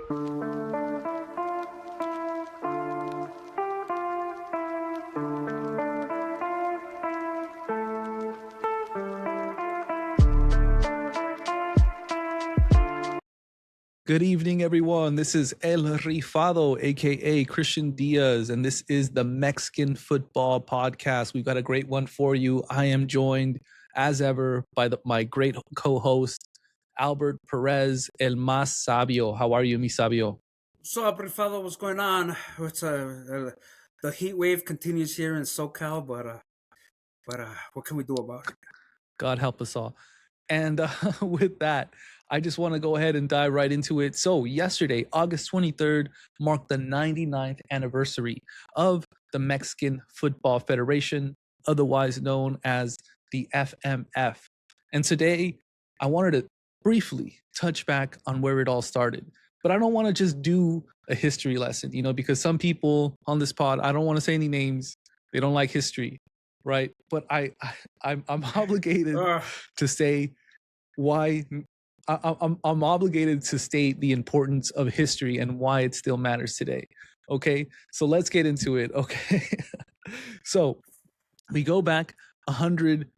Good evening, everyone. This is El Rifado, aka Christian Diaz, and this is the Mexican Football Podcast. We've got a great one for you. I am joined, as ever, by my great co-host, Albert Perez, El Más Sabio. How are you, mi sabio? So, Rifado, what's going on? The heat wave continues here in SoCal, but what can we do about it? God help us all. And with that, I just want to go ahead and dive right into it. So yesterday, August 23rd, marked the 99th anniversary of the Mexican Football Federation, otherwise known as the FMF. And today, I wanted to briefly touch back on where it all started. But I don't want to just do a history lesson, because some people on this pod, I don't want to say any names, they don't like history, right? But I'm obligated to say why. I'm obligated to state the importance of history and why it still matters today. Okay, so let's get into it. Okay, so we go back 100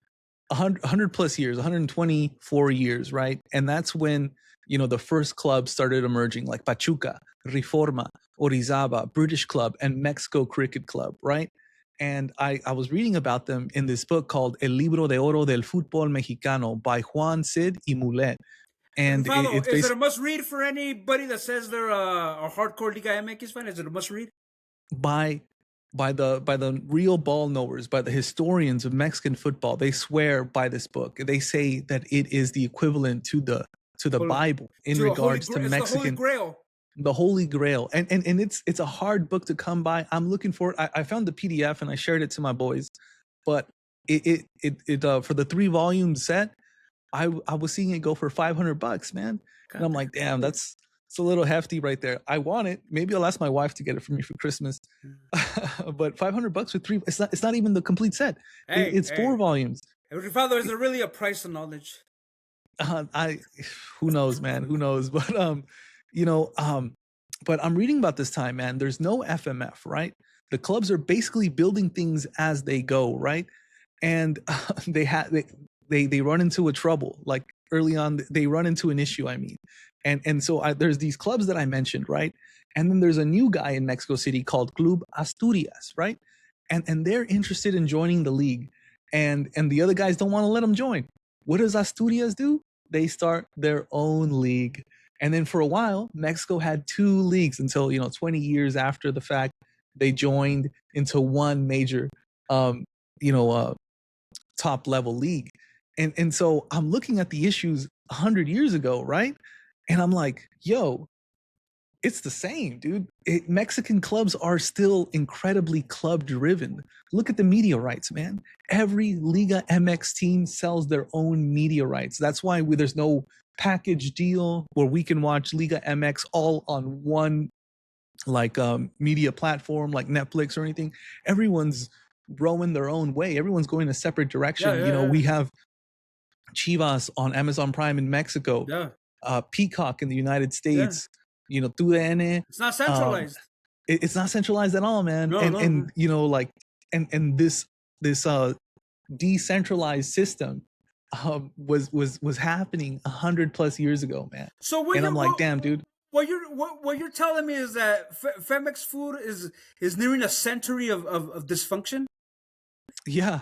plus years, 124 years, right? And that's when the first clubs started emerging, like Pachuca, Reforma, Orizaba, British Club, and Mexico Cricket Club, right? And I was reading about them in this book called El Libro de Oro del Fútbol Mexicano by Juan Cid y Mulet. And is it a must read for anybody that says they're a hardcore Liga MX fan? Is it a must read? By the real ball knowers, by the historians of Mexican football, they swear by this book. They say that it is the equivalent to the Bible in regards to Mexican. The Holy Grail. The Holy Grail, and it's a hard book to come by. I'm looking for it. I found the PDF and I shared it to my boys, but it for the 3-volume set, I was seeing it go for $500, man. And I'm like, damn, it's a little hefty right there. I want it. Maybe I'll ask my wife to get it for me for Christmas. But $500 for 3, it's not even the complete set. It's 4 volumes. Father, is there really a price of knowledge? Who knows, man? Who knows? But but I'm reading about this time, man. There's no FMF, right? The clubs are basically building things as they go, right? And they run into a trouble, like early on. They run into an issue. And so there's these clubs that I mentioned, right? And then there's a new guy in Mexico City called Club Asturias, right? And they're interested in joining the league, and the other guys don't want to let them join. What does Asturias do? They start their own league. And then for a while, Mexico had 2 leagues until 20 years after the fact, they joined into one major top level league. And so I'm looking at the issues 100 years ago, right? And I'm like, yo, it's the same, dude. Mexican clubs are still incredibly club driven. Look at the media rights, man. Every Liga MX team sells their own media rights. That's why there's no package deal where we can watch Liga MX all on one media platform like Netflix or anything. Everyone's rowing their own way. Everyone's going a separate direction. We have Chivas on Amazon Prime in Mexico, Peacock in the United States, TUDN. It's not centralized. It's not centralized at all, man. And this decentralized system was happening 100 plus years ago, man. So I'm like, damn, dude. What you're telling me is that Femex Food is nearing a century of dysfunction. Yeah.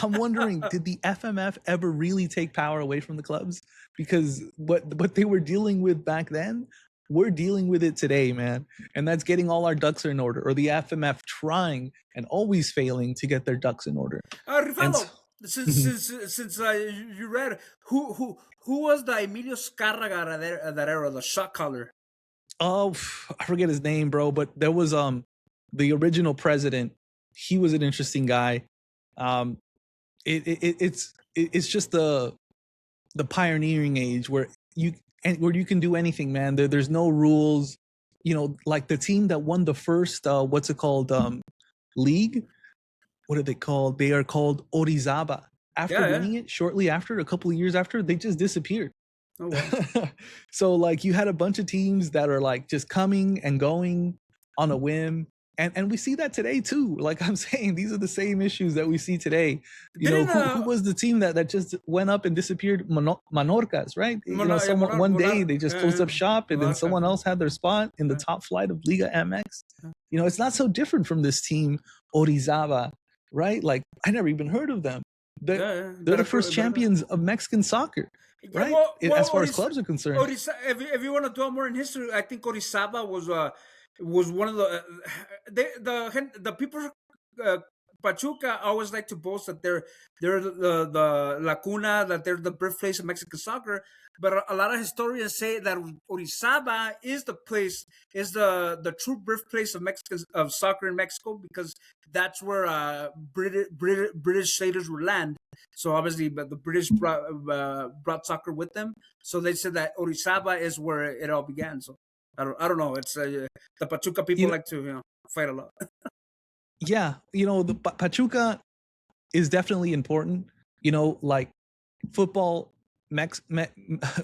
I'm wondering, did the FMF ever really take power away from the clubs? Because what they were dealing with back then, we're dealing with it today, man. And that's getting all our ducks in order, or the FMF trying and always failing to get their ducks in order. Rifaldo, since you read, who was the Emilio Zcárraga that era, the shot caller? Oh, I forget his name, bro. But there was the original president. He was an interesting guy. It's just the pioneering age where you can do anything, man. There's no rules. Like the team that won the first league. What are they called? They are called Orizaba. After winning it, shortly after, a couple of years after, they just disappeared. Oh well. So like you had a bunch of teams that are like just coming and going on a whim. And we see that today too. Like I'm saying, these are the same issues that we see today. You know, Didn't who was the team that just went up and disappeared? Manorcas, right? You know, someone one day they just closed up shop and then someone else had their spot in the top flight of Liga MX. You know, it's not so different from this team, Orizaba, right? Like I never even heard of them. They're the first champions of Mexican soccer, Yeah, right? As far as clubs are concerned. If you want to dwell more in history, I think Orizaba was one of the people. Pachuca always like to boast that they're the La Cuna, that they're the birthplace of Mexican soccer. But a lot of historians say that Orizaba is the place, is the true birthplace of Mexican of soccer in Mexico, because that's where British sailors would land. So obviously, but the British brought soccer with them. So they said that Orizaba is where it all began. So I don't know. It's the Pachuca people like to fight a lot. Yeah, you know, the Pachuca is definitely important. You know, like football,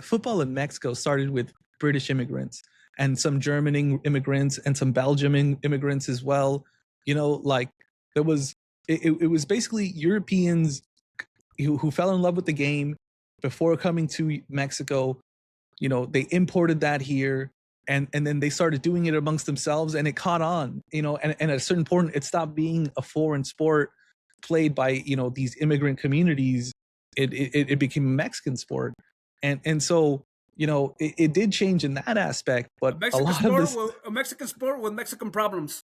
football in Mexico started with British immigrants and some German immigrants and some Belgium immigrants as well. You know, like there was it was basically Europeans who fell in love with the game before coming to Mexico. You know, they imported that here, and then they started doing it amongst themselves, and it caught on. You know, and at a certain point, it stopped being a foreign sport played by, you know, these immigrant communities. It became a Mexican sport, and so, you know, it did change in that aspect. But A Mexican sport with Mexican problems.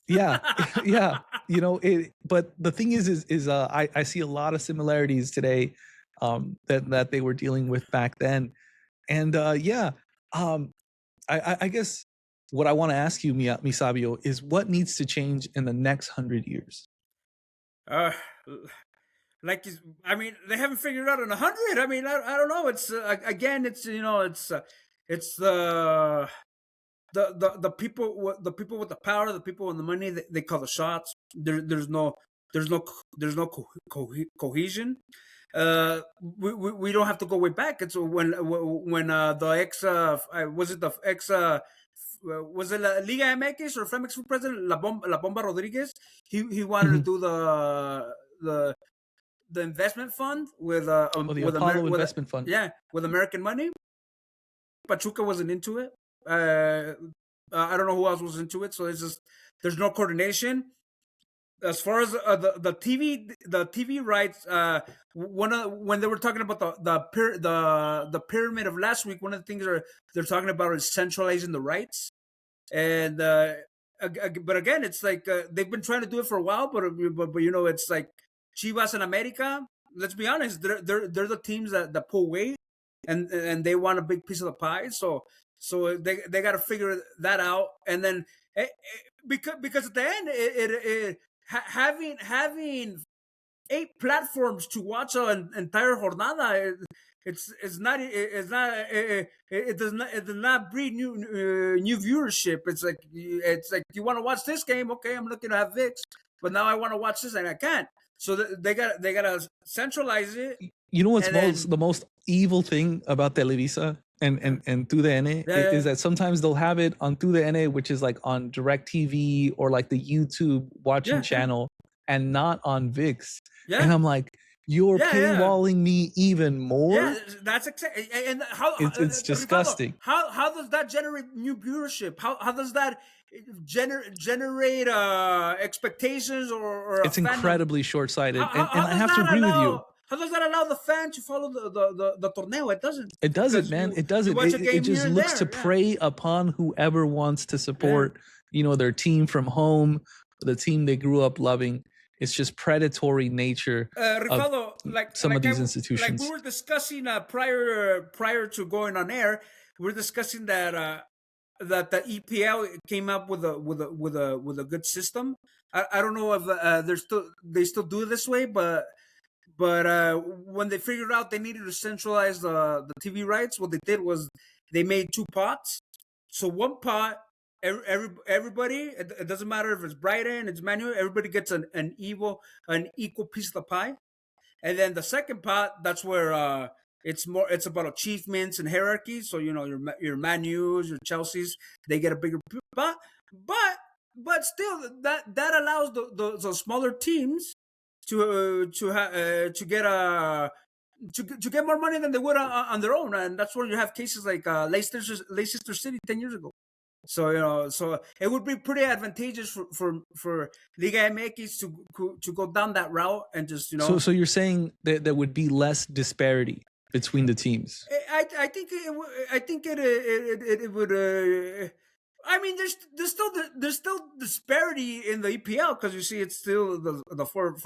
Yeah, yeah, you know it. But the thing is I see a lot of similarities today, that they were dealing with back then. And yeah, um, I guess what I want to ask you, Misabio, is what needs to change in the next 100 years? Uh, like I mean, they haven't figured out in 100. I mean, I don't know. It's again, it's it's the people, the people with the power, the people with the money. They call the shots. There's no cohesion. We don't have to go way back. It's when the ex was it the ex was it La Liga MX or Femex president La Bomba Rodriguez? He wanted to do the the investment fund with The Apollo investment fund. Yeah, with American money. Pachuca wasn't into it. I don't know who else was into it. So it's just there's no coordination. As far as the TV rights, when they were talking about the pyramid of last week, one of the things they're talking about is centralizing the rights. And but again, it's like they've been trying to do it for a while, but you know, it's like Chivas and América. Let's be honest, they're the teams that pull weight, and they want a big piece of the pie. So they got to figure that out, and then because at the end, having 8 platforms to watch an entire jornada, it does not breed new viewership. It's like you want to watch this game, okay, I'm looking to have VIX, but now I want to watch this and I can't. So they gotta centralize it. You know what's the most evil thing about Televisa and TUDN is that sometimes they'll have it on TUDN, which is like on Direct TV or like the YouTube watching channel, and not on VIX. And I'm like, you're paywalling me even more. Yeah, that's exactly. And how it's disgusting. How does that generate new viewership? How does that generate expectations or it's incredibly short-sighted. And I have to agree with you. How does that allow the fan to follow the torneo? It doesn't. It doesn't, man. It doesn't. It just looks to prey upon whoever wants to support, you know, their team from home, the team they grew up loving. It's just predatory nature Ricardo, of some of these institutions. Like we were discussing prior to going on air, we're discussing that that the EPL came up with a good system. I don't know if they still do it this way, but when they figured out they needed to centralize the TV rights, what they did was they made 2 pots. So one pot, everybody, it doesn't matter if it's Brighton, it's Manuel, everybody gets an equal piece of the pie. And then the second pot, that's where It's about achievements and hierarchy. So your Man U's, your Chelsea's, they get a bigger, but still that allows the smaller teams to get to get more money than they would on their own, and that's where you have cases like Leicester City 10 years ago. So so it would be pretty advantageous for Liga MX to go down that route and just So you're saying that there would be less disparity between the teams? I think it would. I mean, there's still disparity in the EPL because you see it's still the four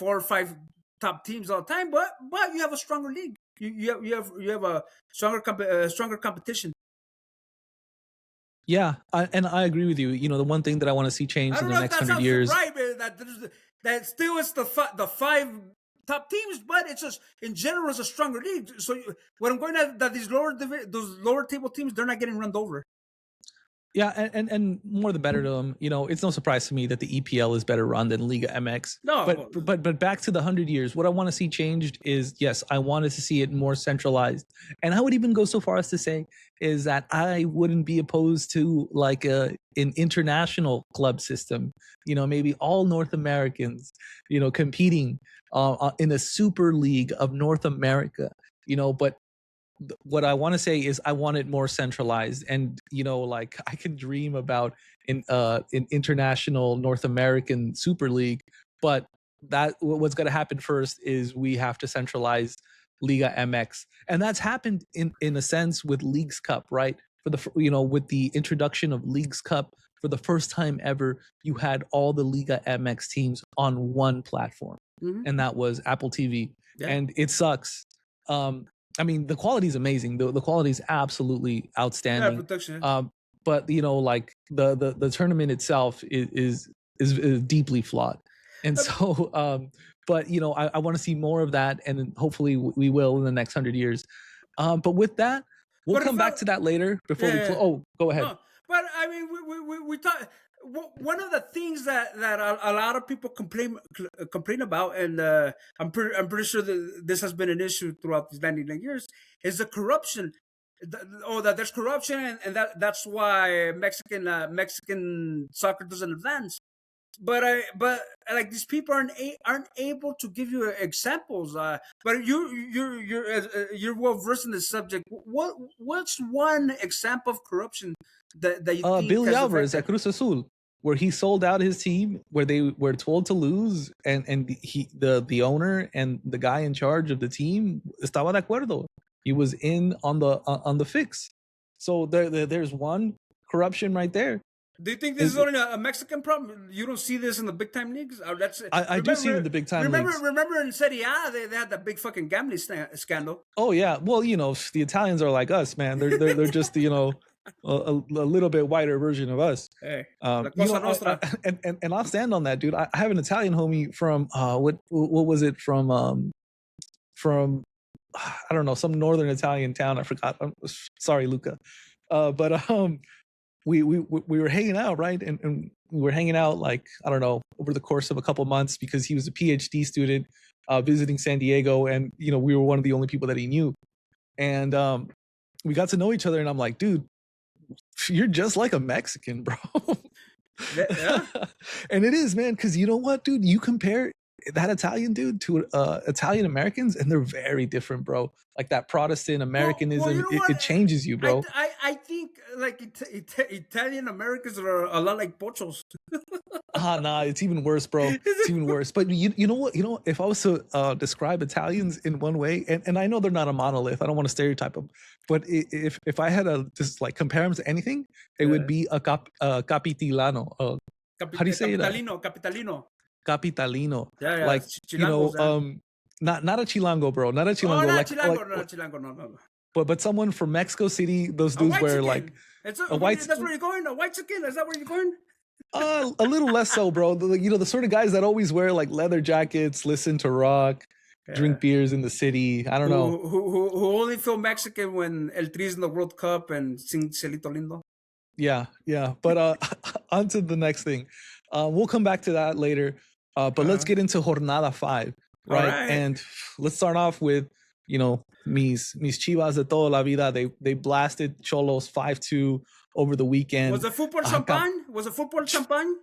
or five top teams all the time, but you have a stronger league. You have a stronger competition. Yeah, and I agree with you. The one thing that I want to see change in the next 100 years, right? That still is the five top teams, but it's just in general it's a stronger league. So what I'm going at that those lower table teams, they're not getting run over. Yeah, and more the better to them. It's no surprise to me that the EPL is better run than Liga MX. No, but back to the 100 years, what I want to see changed is, yes, I wanted to see it more centralized, and I would even go so far as to say is that I wouldn't be opposed to like an international club system. Maybe all North Americans, competing in a super league of North America. But what I want to say is I want it more centralized, and like I can dream about an international North American Super League, but what's going to happen first is we have to centralize Liga MX, and that's happened in a sense with Leagues Cup, right? With the introduction of Leagues Cup, for the first time ever, you had all the Liga MX teams on one platform, and that was Apple TV, and it sucks. I mean, the quality is amazing. The quality is absolutely outstanding. Yeah, production. But like the tournament itself is deeply flawed, and so but I want to see more of that, and hopefully we will in the next 100 years. But with that, we'll come back to that later. Before we go ahead. No, but I mean, we talk. One of the things that a lot of people complain about, and I'm pretty sure that this has been an issue throughout these 99 years, is the corruption. That there's corruption, and that's why Mexican soccer doesn't advance. But like these people aren't able to give you examples. But you're well versed in this subject. What's one example of corruption that you think Billy Alvarez at Cruz Azul, where he sold out his team, where they were told to lose, and the owner and the guy in charge of the team estaba de acuerdo. He was in on the fix. So there's one corruption right there. Do you think this is only a Mexican problem? You don't see this in the big time leagues? I do see it in the big time leagues. Remember in Serie A, they had that big fucking gambling scandal. Oh yeah, well the Italians are like us, man. They're just a little bit whiter version of us. Hey, and I'll stand on that, dude. I have an Italian homie from what was it from I don't know, some northern Italian town. I forgot. Sorry, Luca. But we were hanging out, right? And we were hanging out like, I don't know, over the course of a couple months, because he was a PhD student visiting San Diego, and we were one of the only people that he knew. And we got to know each other, and I'm like, dude, you're just like a Mexican, bro. Yeah. And it is, man, because you know what, dude? You compare that Italian dude to Italian Americans, and they're very different, bro. Like that Protestant Americanism, it changes you, bro. I think like Italian Americans are a lot like Pochos. Nah, it's even worse, bro. It's even worse. But you know what? If I was to describe Italians in one way, and I know they're not a monolith, I don't want to stereotype them, but if I had to just like compare them to anything, it would be a capitilano. How do you say it? Capitalino. Yeah, like Chilangos, not a Chilango, bro. Not a Chilango. Oh, not Chilango, no. But someone from Mexico City, those dudes wear like a white. That's where you're going. A white chicken. Is that where you're going? A little less so, bro. The sort of guys that always wear like leather jackets, listen to rock, drink beers in the city. I don't know. Who only feel Mexican when El Tri's in the World Cup and sing Cielito Lindo. Yeah. But on to the next thing. We'll come back to that later. But let's get into Jornada 5, right? And let's start off with mis Chivas de toda la vida, they blasted Xolos 5-2 over the weekend. Was it football champagne? Was it football champagne?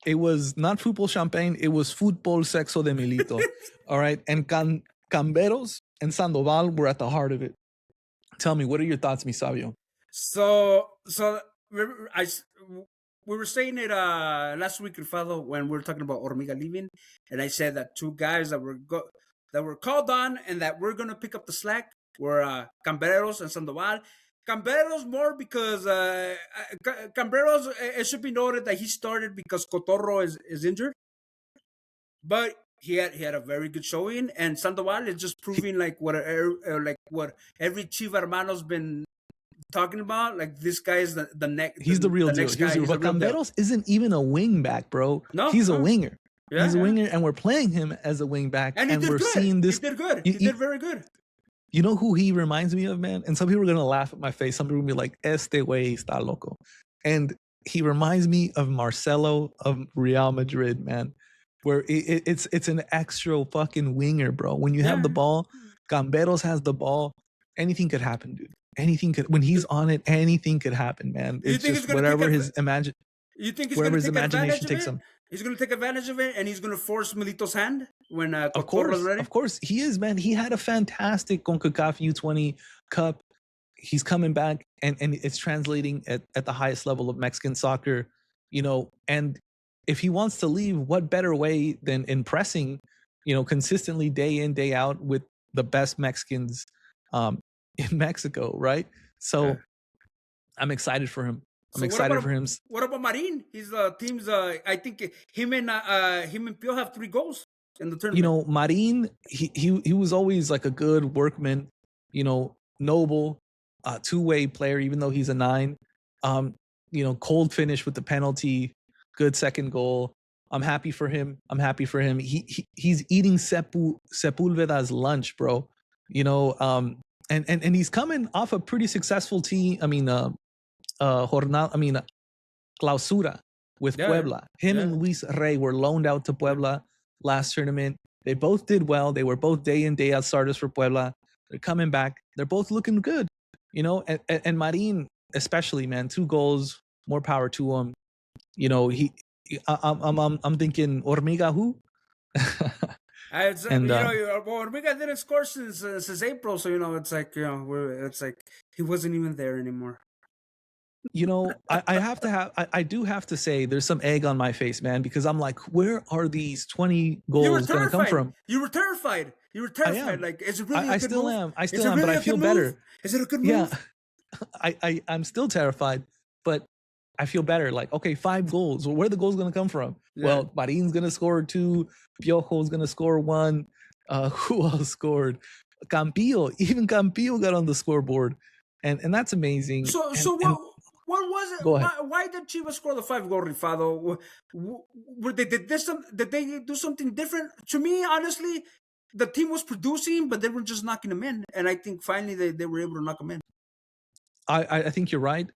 It was not football champagne. It was football sexo de Milito. All right. And Camberos and Sandoval were at the heart of it. Tell me, what are your thoughts, mi sabio? So we were saying it last week, Rifado, when we were talking about Hormiga leaving, and I said that two guys that were called on and that we're gonna pick up the slack were Camberos and Sandoval. Camberos more because Camberos, it should be noted that he started because Cotorro is injured, but he had a very good showing, and Sandoval is just proving like what every Chiva hermano's been talking about. Like, this guy is the next. He's the real deal. But Camberos isn't even a wing back, bro. No, he's a winger. Yeah, he's a winger, and we're playing him as a wing back, and we're seeing this. He did good. He did very good. You know who he reminds me of, man? And some people are gonna laugh at my face. Some people will be like, "Este güey está loco," and he reminds me of Marcelo of Real Madrid, man. Where it's an extra fucking winger, bro. When you have the ball, Camberos has the ball. Anything could happen, dude. Anything could. When he's on it, anything could happen, man. It's just whatever his imagination takes him. He's going to take advantage of it, and he's going to force Milito's hand when Cotorro's ready? Of course, he is, man. He had a fantastic CONCACAF U20 Cup. He's coming back, and it's translating at the highest level of Mexican soccer, and if he wants to leave, what better way than impressing, consistently day in, day out with the best Mexicans in Mexico, right? So I'm excited for him. I'm excited for him. What about Marin? He's the team's. I think him and Pio have 3 goals in the tournament. Marin, he was always like a good workman. Noble, two-way player, even though he's a 9. Cold finish with the penalty, good second goal. I'm happy for him. He's eating Sepulveda's lunch, bro. And he's coming off a pretty successful team. Jornada, Clausura with Puebla. Him and Luis Rey were loaned out to Puebla last tournament. They both did well. They were both day in, day out starters for Puebla. They're coming back. They're both looking good, and Marin especially, man, 2 goals, more power to him. I'm thinking Hormiga who? Hormiga didn't score since April, so it's like he wasn't even there anymore. I do have to say there's some egg on my face, man, because I'm like, where are these 20 goals going to come from? You were terrified. Like, is it really a good move? I still am, but I feel better. Is it a good move? Yeah. I'm still terrified, but I feel better. Like, okay, 5 goals. Well, where are the goals going to come from? Yeah. Well, Marin's going to score 2. Piojo's going to score 1. Who else scored? Even Campillo got on the scoreboard. And that's amazing. What was it? Why did Chivas score the 5 goal, Rifado? Did they do something different? To me, honestly, the team was producing, but they were just knocking them in. And I think finally they were able to knock them in. I think you're right.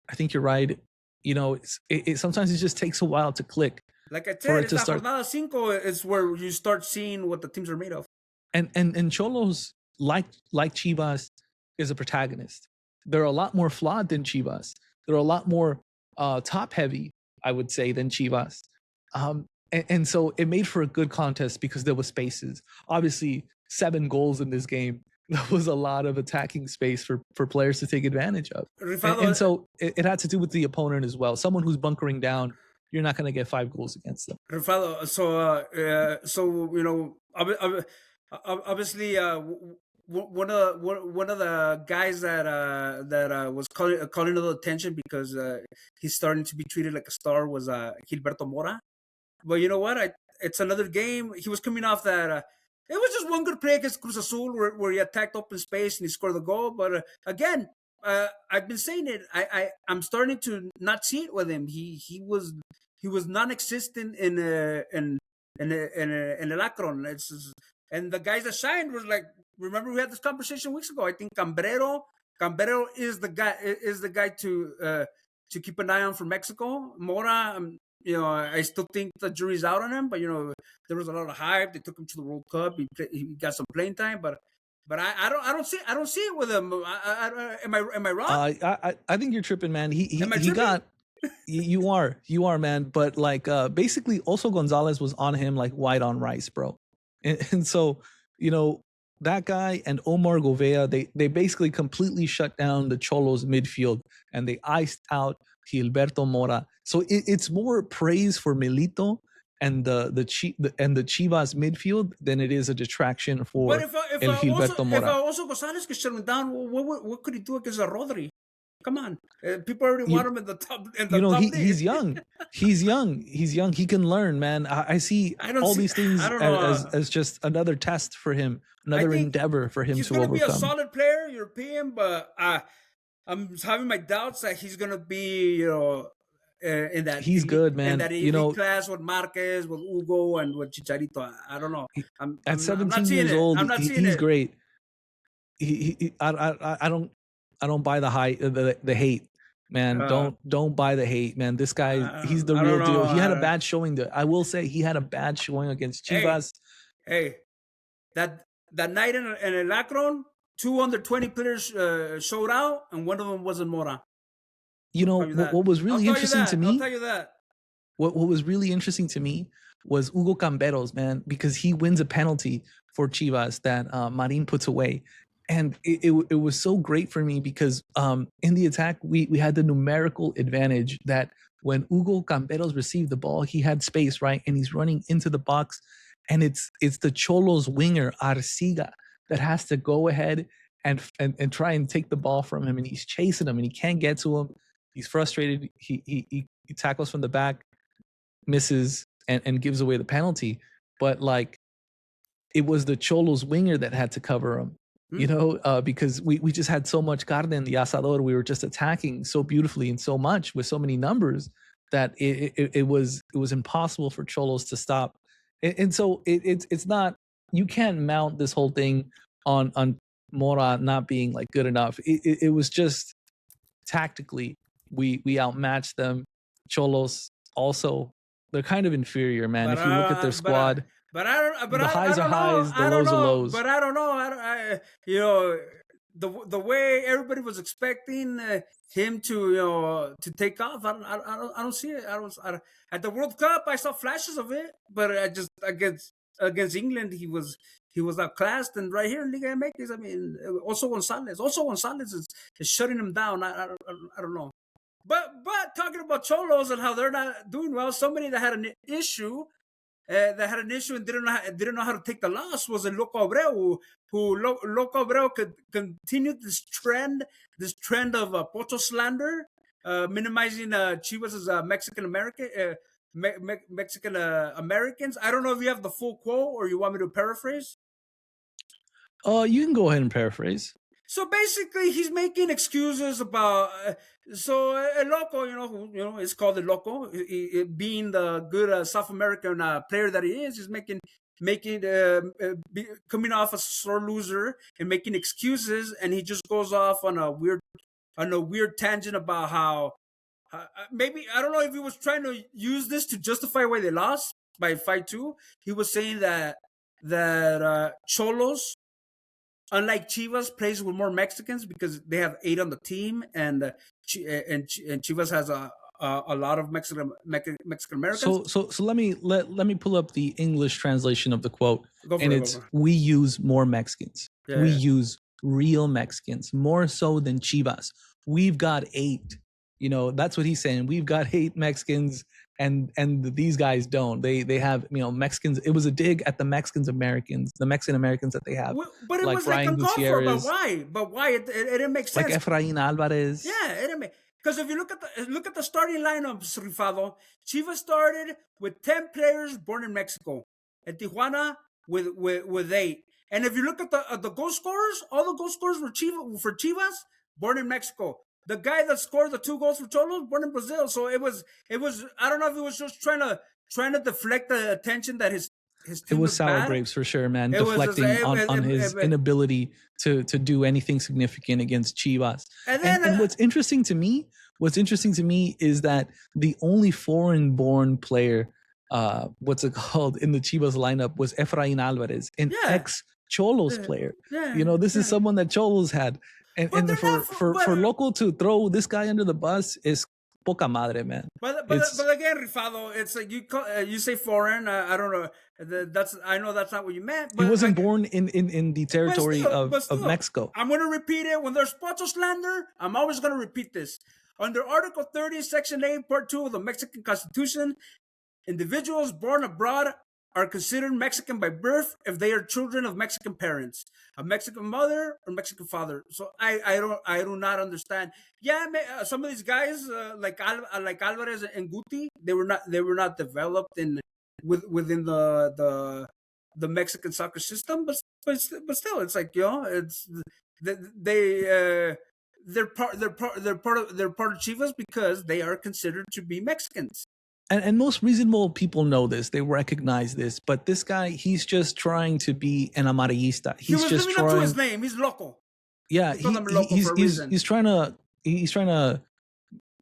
Sometimes it just takes a while to click. Like I said, it's Jornada 5 is where you start seeing what the teams are made of. And Xolos, like Chivas, is a protagonist. They're a lot more flawed than Chivas. They're a lot more top-heavy, I would say, than Chivas. And so it made for a good contest because there was spaces. Obviously, 7 goals in this game. That was a lot of attacking space for players to take advantage of. And so it had to do with the opponent as well. Someone who's bunkering down, you're not going to get 5 goals against them. Rifado, obviously, one of the guys that was calling the attention because he's starting to be treated like a star was Gilberto Mora. But you know what? It's another game. He was coming off that. It was just one good play against Cruz Azul where he attacked open space and he scored the goal. But again, I've been saying it. I'm starting to not see it with him. He was non-existent in El Akron. And the guys that shined was like, remember we had this conversation weeks ago. I think Cambrero is the guy to keep an eye on for Mexico. Mora, I still think the jury's out on him, but there was a lot of hype. They took him to the World Cup. He got some playing time, but But I don't see it with him. Am I wrong? I think you're tripping, man. He Am I he tripping? got you are, man. But like basically also Gonzalez was on him like white on rice, bro. And so, that guy and Omar Govea, they basically completely shut down the Xolos midfield and they iced out Gilberto Mora. So it's more praise for Milito and the Chivas midfield than it is a detraction But for if El Gilberto if Mora. also Gonzalez could shut him down, what could he do against a Rodri? Come on, people already want him in the top. He's young. He's young. He can learn, man. I see all these things as just another test for him, another endeavor for him to overcome. He's going to be a solid player, European, but I'm having my doubts that he's going to be, in that. He's good, man. In that elite class with Marquez, with Hugo, and with Chicharito. I don't know. At 17 years old, he's great. I don't buy the hate, man. Don't buy the hate, man. This guy, he's the real deal. He had a bad showing. I will say he had a bad showing against Chivas. Hey, that night in El Akron, 2 under 20 players showed out, and one of them wasn't Mora. What was really interesting to me? I'll tell you that. What was really interesting to me was Hugo Camberos, man, because he wins a penalty for Chivas that Marin puts away. And it was so great for me because in the attack, we had the numerical advantage that when Hugo Camberos received the ball, he had space, right? And he's running into the box. And it's the Xolos winger, Arciga, that has to go ahead and try and take the ball from him. And he's chasing him and he can't get to him. He's frustrated. He tackles from the back, misses, and gives away the penalty. But like, it was the Xolos winger that had to cover him. Because we just had so much carne in the asador. We were just attacking so beautifully and so much with so many numbers that it was impossible for Xolos to stop. And so it's not, you can't mount this whole thing on Mora not being like good enough. It was just tactically we outmatched them. Xolos also, they're kind of inferior, man. If you look at their squad. But I don't. But the highs are highs, the lows are lows. But I don't know. The way everybody was expecting him to take off. I don't see it. At the World Cup, I saw flashes of it, but I just against England, he was outclassed. And right here in Liga MX, I mean, also Gonzalez is shutting him down. I don't know. But talking about Xolos and how they're not doing well, somebody that had an issue. And didn't know how to take the loss was a Loco Abreu, who Loco Abreu could continue this trend of Pocho slander, minimizing Chivas' Mexican Americans. I don't know if you have the full quote or you want me to paraphrase. You can go ahead and paraphrase. So basically, he's making excuses about. El Loco, who is called El Loco, being the good South American player that he is, he's coming off as a sore loser and making excuses, and he just goes off on a weird tangent about how maybe, I don't know if he was trying to use this to justify why they lost by 5-2. He was saying that Xolos, unlike Chivas, plays with more Mexicans because they have 8 on the team, and Chivas has a lot of Mexican Americans. So let me pull up the English translation of the quote, we use more Mexicans. Yeah, we use real Mexicans more so than Chivas. We've got 8. That's what he's saying. We've got 8 Mexicans. And these guys don't. They have Mexicans. It was a dig at the Mexican Americans that they have. But it was like uncalled for. But why? It didn't make sense. Like Efrain Alvarez. Yeah, it didn't make. Because if you look at the starting lineups, Rifado, Chivas started with 10 players born in Mexico, and Tijuana with 8. And if you look at the goal scorers, all the goal scorers were for Chivas born in Mexico. The guy that scored the 2 goals for Xolos born in Brazil. So it was. I don't know if it was just trying to deflect the attention that his team was sour bad. Grapes for sure, man. Deflecting on his inability to do anything significant against Chivas. And what's interesting to me is that the only foreign-born player, in the Chivas lineup was Efrain Alvarez, an Xolos player. This is someone that Xolos had. And for Loco to throw this guy under the bus is poca madre, man. But again, Rifado, it's like you say foreign. I don't know. I know that's not what you meant. But he wasn't born in the territory of Mexico. I'm going to repeat it. When there's Pocho slander, I'm always going to repeat this. Under Article 30, Section 8, Part 2 of the Mexican Constitution, individuals born abroad are considered Mexican by birth if they are children of Mexican parents, a Mexican mother or Mexican father. So I do not understand. Yeah, some of these guys like Alvarez and Guti, they were not developed within the Mexican soccer system, but still, it's like it's they're part of Chivas because they are considered to be Mexicans. And most reasonable people know this. They recognize this. But this guy, he's just trying to be an amarillista. He's just living up to his name. He's Loco. Yeah, he's trying to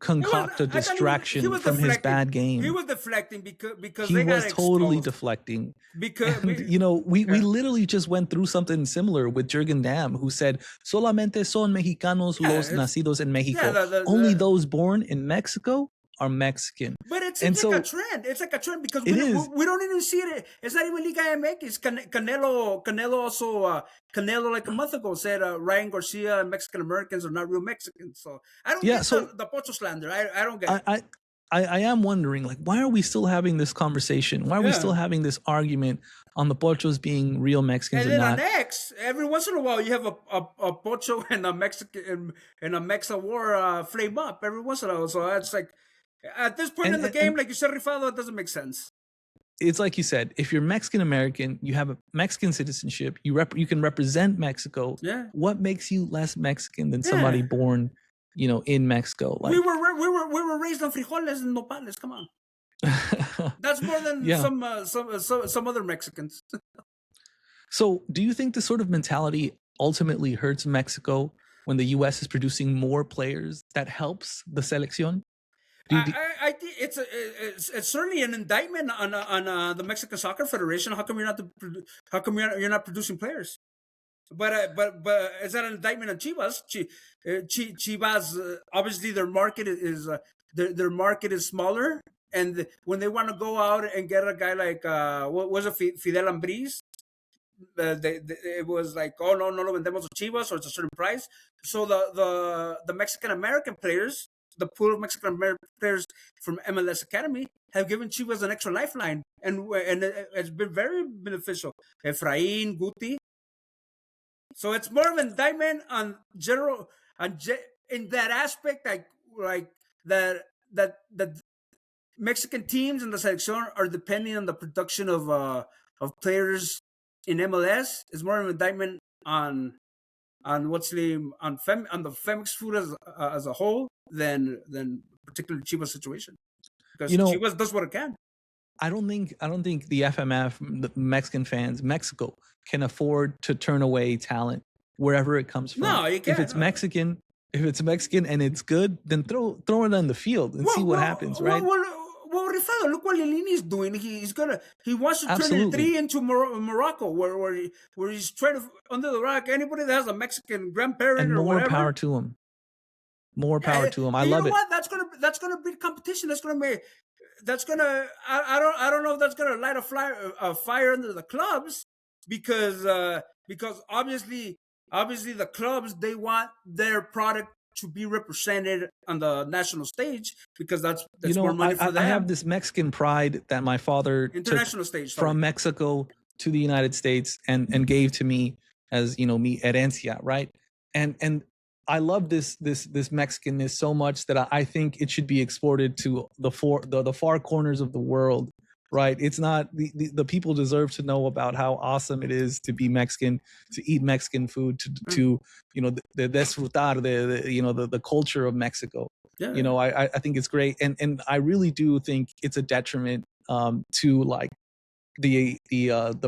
concoct a distraction from his bad game. He was deflecting because he was totally deflecting. Because we literally just went through something similar with Jürgen Damm, who said solamente son mexicanos los nacidos en Mexico. Only those born in Mexico are Mexican. But it's like a trend. It's like a trend because we don't even see it. It's not even Liga MX. Canelo like a month ago said Ryan Garcia and Mexican Americans are not real Mexicans. So I don't get the Pocho slander. I don't get it. I am wondering, like, why are we still having this conversation? Why are we still having this argument on the Pochos being real Mexicans and or not? And then on X, every once in a while, you have a Pocho and a Mexican and a Mexa war flame up every once in a while. So it's like, at this point in the game, like you said, Rifado, it doesn't make sense. It's like you said, if you're Mexican American, you have a Mexican citizenship, you can represent Mexico. Yeah. What makes you less Mexican than somebody born, in Mexico? Like, we were raised on frijoles and nopales. Come on, that's more than some other Mexicans. So, do you think this sort of mentality ultimately hurts Mexico when the U.S. is producing more players that helps the selección? I think it's certainly an indictment on the Mexican Soccer Federation. How come you're not producing players? But is that an indictment on Chivas? Chivas obviously their market is smaller, and when they want to go out and get a guy like what was it, Fidel Ambriz, it was like, oh no lo vendemos a Chivas or it's a certain price. So the Mexican American players, the pool of Mexican American players from MLS Academy, have given Chivas an extra lifeline, and it's been very beneficial. Efrain, Guti. So it's more of an indictment on general, in that aspect, like that Mexican teams in the selección are depending on the production of players in MLS. It's more of an indictment on what's the name on the Femex food as a whole than particularly Chivas situation, because Chivas does what it can. I don't think the FMF, the Mexican fans, Mexico can afford to turn away talent wherever it comes from. No, you can't. If it's Mexican and it's good, then throw it on the field and see what happens, right? Well, Rifado, look what Lilini is doing. He wants to turn it 3 into Morocco, where he's trying to under the rock anybody that has a Mexican grandparent and or whatever. More power to him. More power to him. I love it. What? That's gonna breed competition. I don't know if that's gonna light a fire under the clubs, because obviously the clubs, they want their product to be represented on the national stage, because that's more money for them. I have this Mexican pride that my father international stage from Mexico to the United States and gave to me as mi herencia, right? And I love this Mexicanness so much that I think it should be exported to the far corners of the world, right? It's not the people deserve to know about how awesome it is to be Mexican, to eat Mexican food, to disfrutar the culture of Mexico. Yeah. I think it's great, and I really do think it's a detriment to like the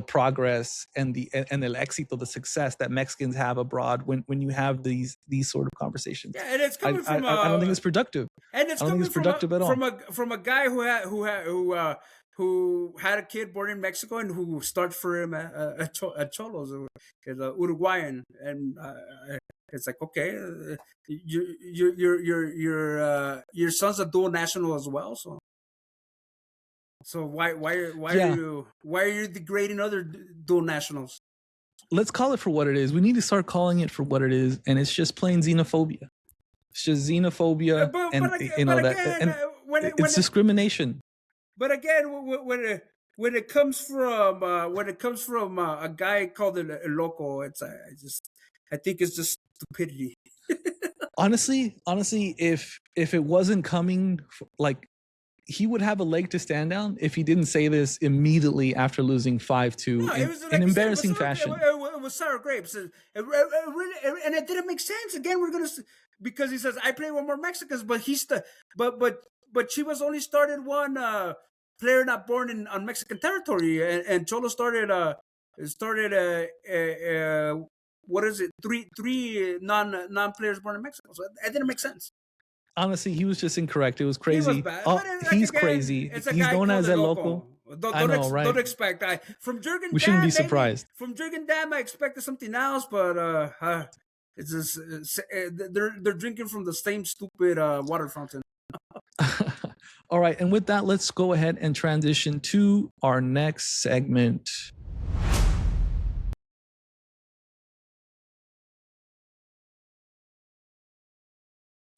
progress and el éxito, the success that Mexicans have abroad when you have these sort of conversations. Yeah, and it's coming from I don't think it's productive. And it's I don't think it's productive at all. From a guy who who had a kid born in Mexico and who started for him at Xolos, is Uruguayan, and it's like, okay, your son's a dual national as well, so why Yeah, are you degrading other dual nationals? let's call it for what it is. We need to start calling it for what it is, and it's just plain xenophobia. It's just xenophobia, and it's discrimination. But again, when it comes from a guy called a Loco, I think it's just stupidity. Honestly, if it wasn't coming, like, he would have a leg to stand on if he didn't say this immediately after losing 5-2 in embarrassing fashion. It was sour grapes, and it didn't make sense. Again, because he says I play with more Mexicans, but Chivas only started one player not born on Mexican territory, and Cholo started what is it? Three non players born in Mexico. So it didn't make sense. Honestly, he was just incorrect. It was crazy. He was bad. He's crazy. He's known as a Loco. I know, right? Don't expect. From Jürgen. We shouldn't be surprised. From Jürgen Damm, I expected something else, but it's just they're drinking from the same stupid water fountain. All right, and with that, let's go ahead and transition to our next segment.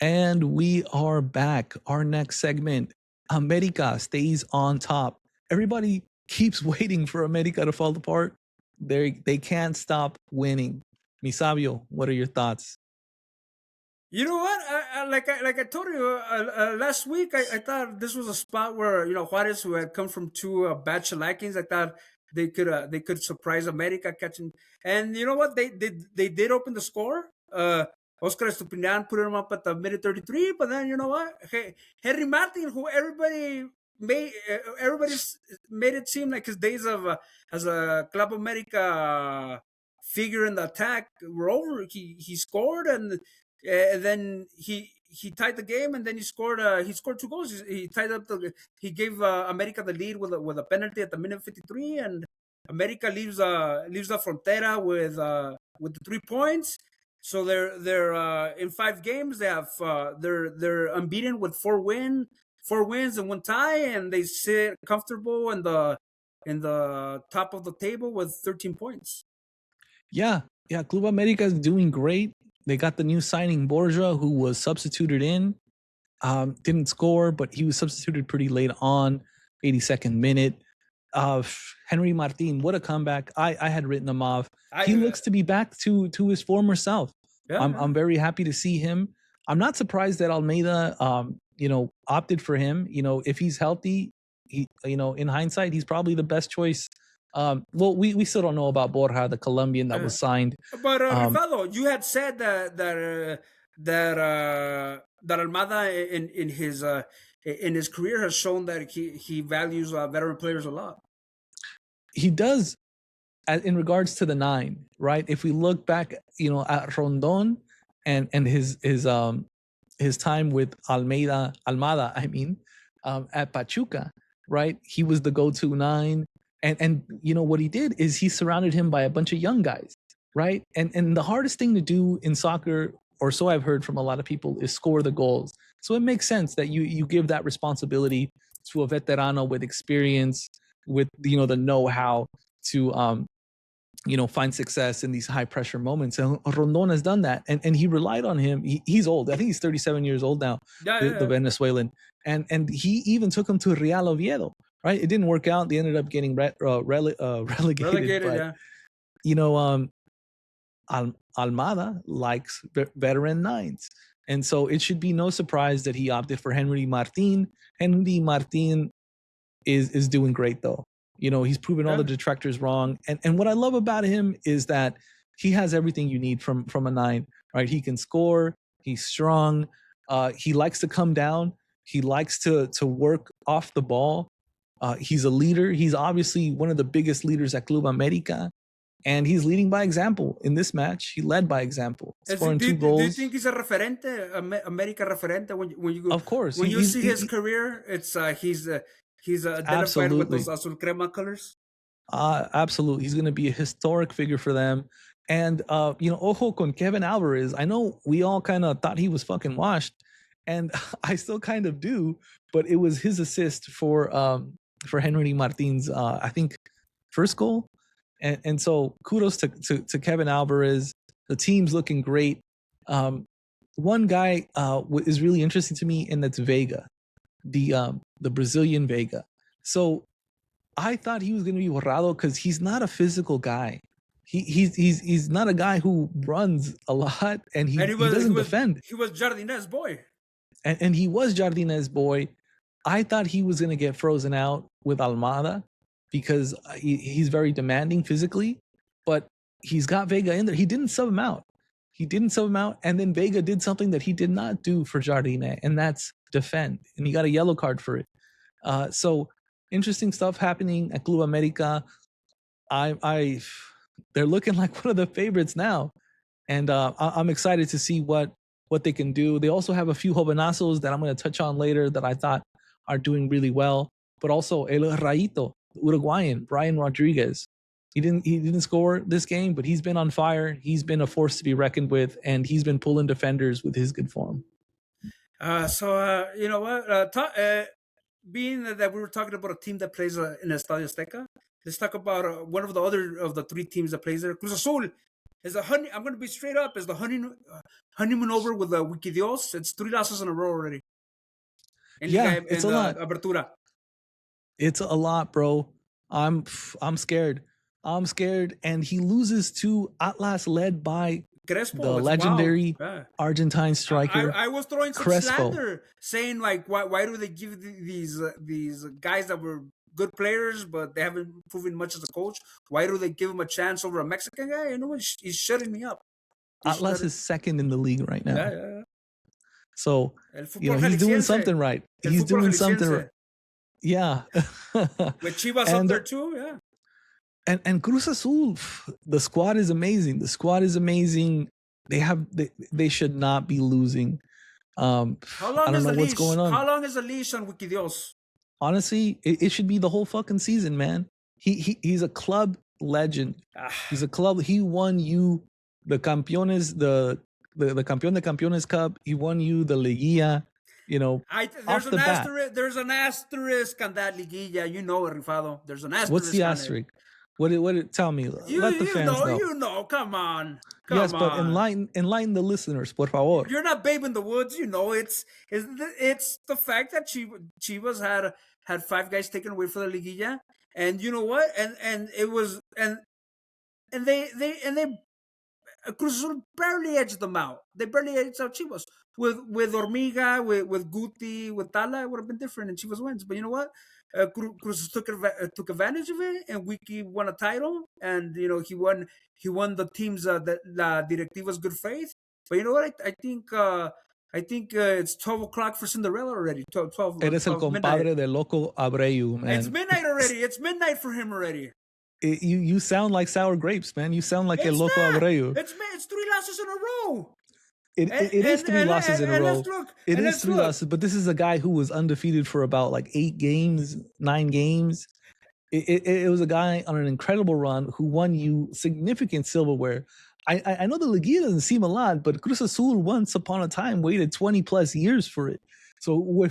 And we are back. Our next segment, América stays on top. Everybody keeps waiting for América to fall apart. They can't stop winning. Misabio, what are your thoughts? You know what? Like I told you last week, I thought this was a spot where Juarez, who had come from two bad shellacings, I thought they could surprise América catching. And you know what? They did open the score. Oscar Estupiñán put him up at the minute 33, but then you know what? Henry Martin, who everybody made it seem like his days of as a Club America figure in the attack were over. He scored, and then he tied the game, and then he scored 2 goals. He tied up he gave America the lead with a penalty at the minute 53, and America leaves the Frontera with the 3 points. So they're in 5 games. They have they're unbeaten with 4 wins and 1 tie, and they sit comfortable in the top of the table with 13 points. Yeah, Club America is doing great. They got the new signing Borja, who was substituted in. Didn't score, but he was substituted pretty late on, 82nd minute. Henry Martin, what a comeback. I had written him off. He looks to be back to his former self. Yeah, I'm very happy to see him. I'm not surprised that Almeida opted for him. If he's healthy, in hindsight, he's probably the best choice. Well, we still don't know about Borja, the Colombian that was signed. But Rifado, you had said that Almada in his career has shown that he values veteran players a lot. He does, in regards to the 9, right? If we look back, at Rondon and his time with Almada, at Pachuca, right? He was the go-to 9. And what he did is he surrounded him by a bunch of young guys, right? And the hardest thing to do in soccer, or so I've heard from a lot of people, is score the goals. So it makes sense that you give that responsibility to a veterano with experience, with the know-how to find success in these high pressure moments. And Rondon has done that, and he relied on him. He's old. I think he's 37 years old now, the Venezuelan, and he even took him to Real Oviedo. Right, it didn't work out. They ended up getting relegated. But, yeah. Almada likes veteran 9s, and so it should be no surprise that he opted for Henry Martin. Henry Martin is doing great, though. He's proven all the detractors wrong. And what I love about him is that he has everything you need from a 9. Right, he can score. He's strong. He likes to come down. He likes to work off the ball. He's a leader. He's obviously one of the biggest leaders at Club America, and he's leading by example in this match. He led by example, scoring 2 goals. Do you think he's a referente, America referente? When you of course, when you see his career, it's He's identified with those Absolutely. azul crema colors. Absolutely. He's going to be a historic figure for them. And, ojo con Kevin Alvarez. I know we all kind of thought he was fucking washed, and I still kind of do, but it was his assist for Henry Martin's, I think, first goal. And so kudos to Kevin Alvarez. The team's looking great. One guy is really interesting to me, and that's Vega, the Brazilian Vega. So I thought he was going to be Borrado because he's not a physical guy. He's not a guy who runs a lot, and he doesn't defend. He was Jardinez's boy. And he was Jardinez's boy. I thought he was going to get frozen out with Almada because he's very demanding physically, but he's got Vega in there. He didn't sub him out. And then Vega did something that he did not do for Jardine, and that's defend. And he got a yellow card for it. So interesting stuff happening at Club América. They're looking like one of the favorites now, and I'm excited to see what they can do. They also have a few jovenazos that I'm going to touch on later that I thought are doing really well, but also El Rayito, Uruguayan Brian Rodriguez. He didn't score this game, but he's been on fire. He's been a force to be reckoned with, and he's been pulling defenders with his good form. You know what? Being that we were talking about a team that plays in Estadio Azteca, let's talk about one of the three teams that plays there. Cruz Azul is I'm going to be straight up. Is the honeymoon over with the Wikidios? It's 3 losses in a row already. It's a lot. Apertura. It's a lot, bro. I'm scared. And he loses to Atlas, led by Crespo, the legendary Argentine striker. I was throwing some slander, saying like, why do they give these guys that were good players, but they haven't proven much as a coach? Why do they give him a chance over a Mexican guy? You know what? He's shutting me up. Atlas is second in the league right now. Yeah. So he's doing something right. He's doing something right. Yeah. With Chivas up there too, yeah. And Cruz Azul, the squad is amazing. They should not be losing. How long I don't is know the what's leash? going on. How long is the leash on Wikidios? Honestly, it should be the whole fucking season, man. He's a club legend. He's a club. He won you the Campeones, the Campeón de Campeones Cup. He won you the Liguilla. There's an asterisk on that Liguilla. You know it, Rifado. There's an asterisk. What's the asterisk? What? Tell me. Let the fans know. You know. Come on. But enlighten the listeners, por favor. You're not babe in the woods. You know it's the fact that Chivas had 5 guys taken away for the Liguilla, and you know what? And it was and they Cruz Azul barely edged them out. They barely edged out Chivas. With Hormiga, with Guti, with Tala, it would have been different, and Chivas wins. But you know what? Cruz took advantage of it, and Wiki won a title, and he won the team's the Directiva's good faith. But you know what? I think it's 12 o'clock for Cinderella already. 12. Eres el compadre de Loco Abreu, man. It's midnight already. It's midnight for him already. You sound like sour grapes, man. You sound like a Loco Abreu. It's 3 losses in a row. It is 3 losses in a row. It is 3 losses, but this is a guy who was undefeated for about like 8 games, 9 games. It was a guy on an incredible run who won you significant silverware. I know the Liguilla doesn't seem a lot, but Cruz Azul once upon a time waited 20 plus years for it. So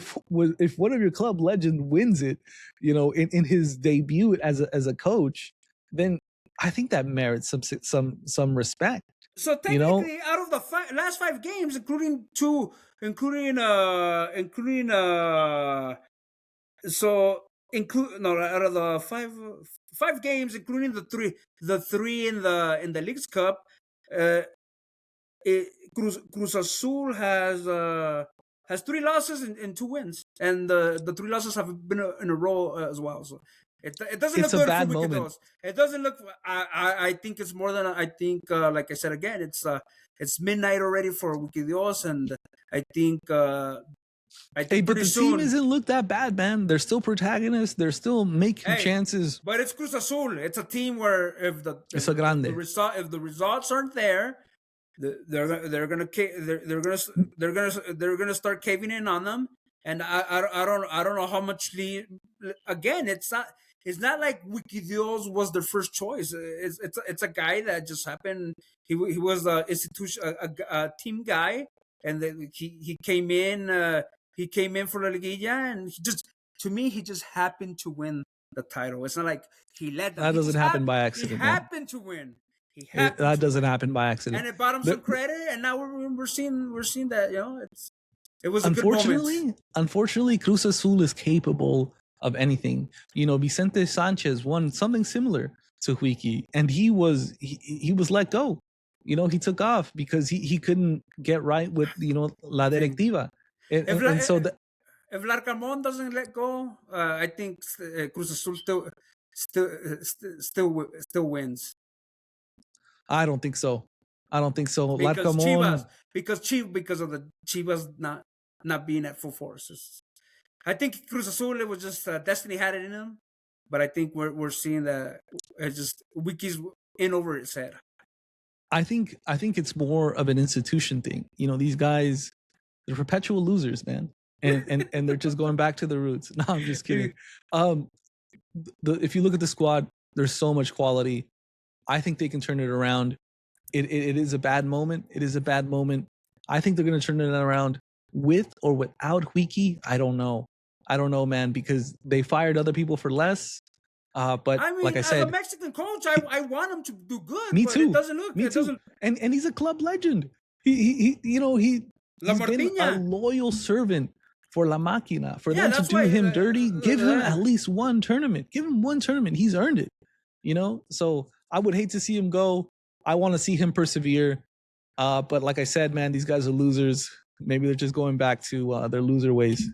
if one of your club legends wins it, in his debut as a coach, then I think that merits some respect. So technically, out of the last 5 games, out of the 5 games, including the three in the League's Cup, Cruz Azul has 3 losses and 2 wins, and the 3 losses have been in a row as well. So it doesn't look good for Wikidios. It doesn't look. I think it's more than. I think, like I said again, it's midnight already for Wikidios, and I think. But the team doesn't look that bad, man. They're still protagonists. They're still making chances. But it's Cruz Azul. It's a team where if the results aren't there, they're gonna start caving in on them, And I don't know how much again, it's not like Wiki Dios was their first choice. It's a guy that just happened. He was a institution a team guy, and then he came in. He came in for La Liguilla, and he just, to me, he just happened to win the title. It's not like he led them. That doesn't happen by He accident, man. happened to win. He happened. That to doesn't win. happen by accident. And it brought him some credit, and now we're seeing that, you know, it was a good moment. Unfortunately, Cruz Azul is capable of anything. You know, Vicente Sanchez won something similar to Huiki, and he was let go. You know, he took off because he couldn't get right with, you know, la directiva. And so if Larcamon doesn't let go, I think Cruz Azul still wins. I don't think so. Because Chivas, because of the Chivas not being at full force. I think Cruz Azul, it was just destiny had it in them, but I think we're seeing that it's just Wiki's in over its head. I think it's more of an institution thing. You know, these guys, they're perpetual losers, man, and they're just going back to the roots. No, I'm just kidding. If you look at the squad, there's so much quality. I think they can turn it around. It is a bad moment. It is a bad moment. I think they're going to turn it around with or without Huiki. I don't know, man, because they fired other people for less. But I mean, like I said, as a Mexican coach, I want him to do good. Me but too. It doesn't look. Me too. Doesn't... And he's a club legend. He's been a loyal servant for La Máquina. For them to do him dirty, give him at least one tournament. Give him one tournament. He's earned it. You know, so I would hate to see him go. I want to see him persevere. But like I said, man, these guys are losers. Maybe they're just going back to their loser ways.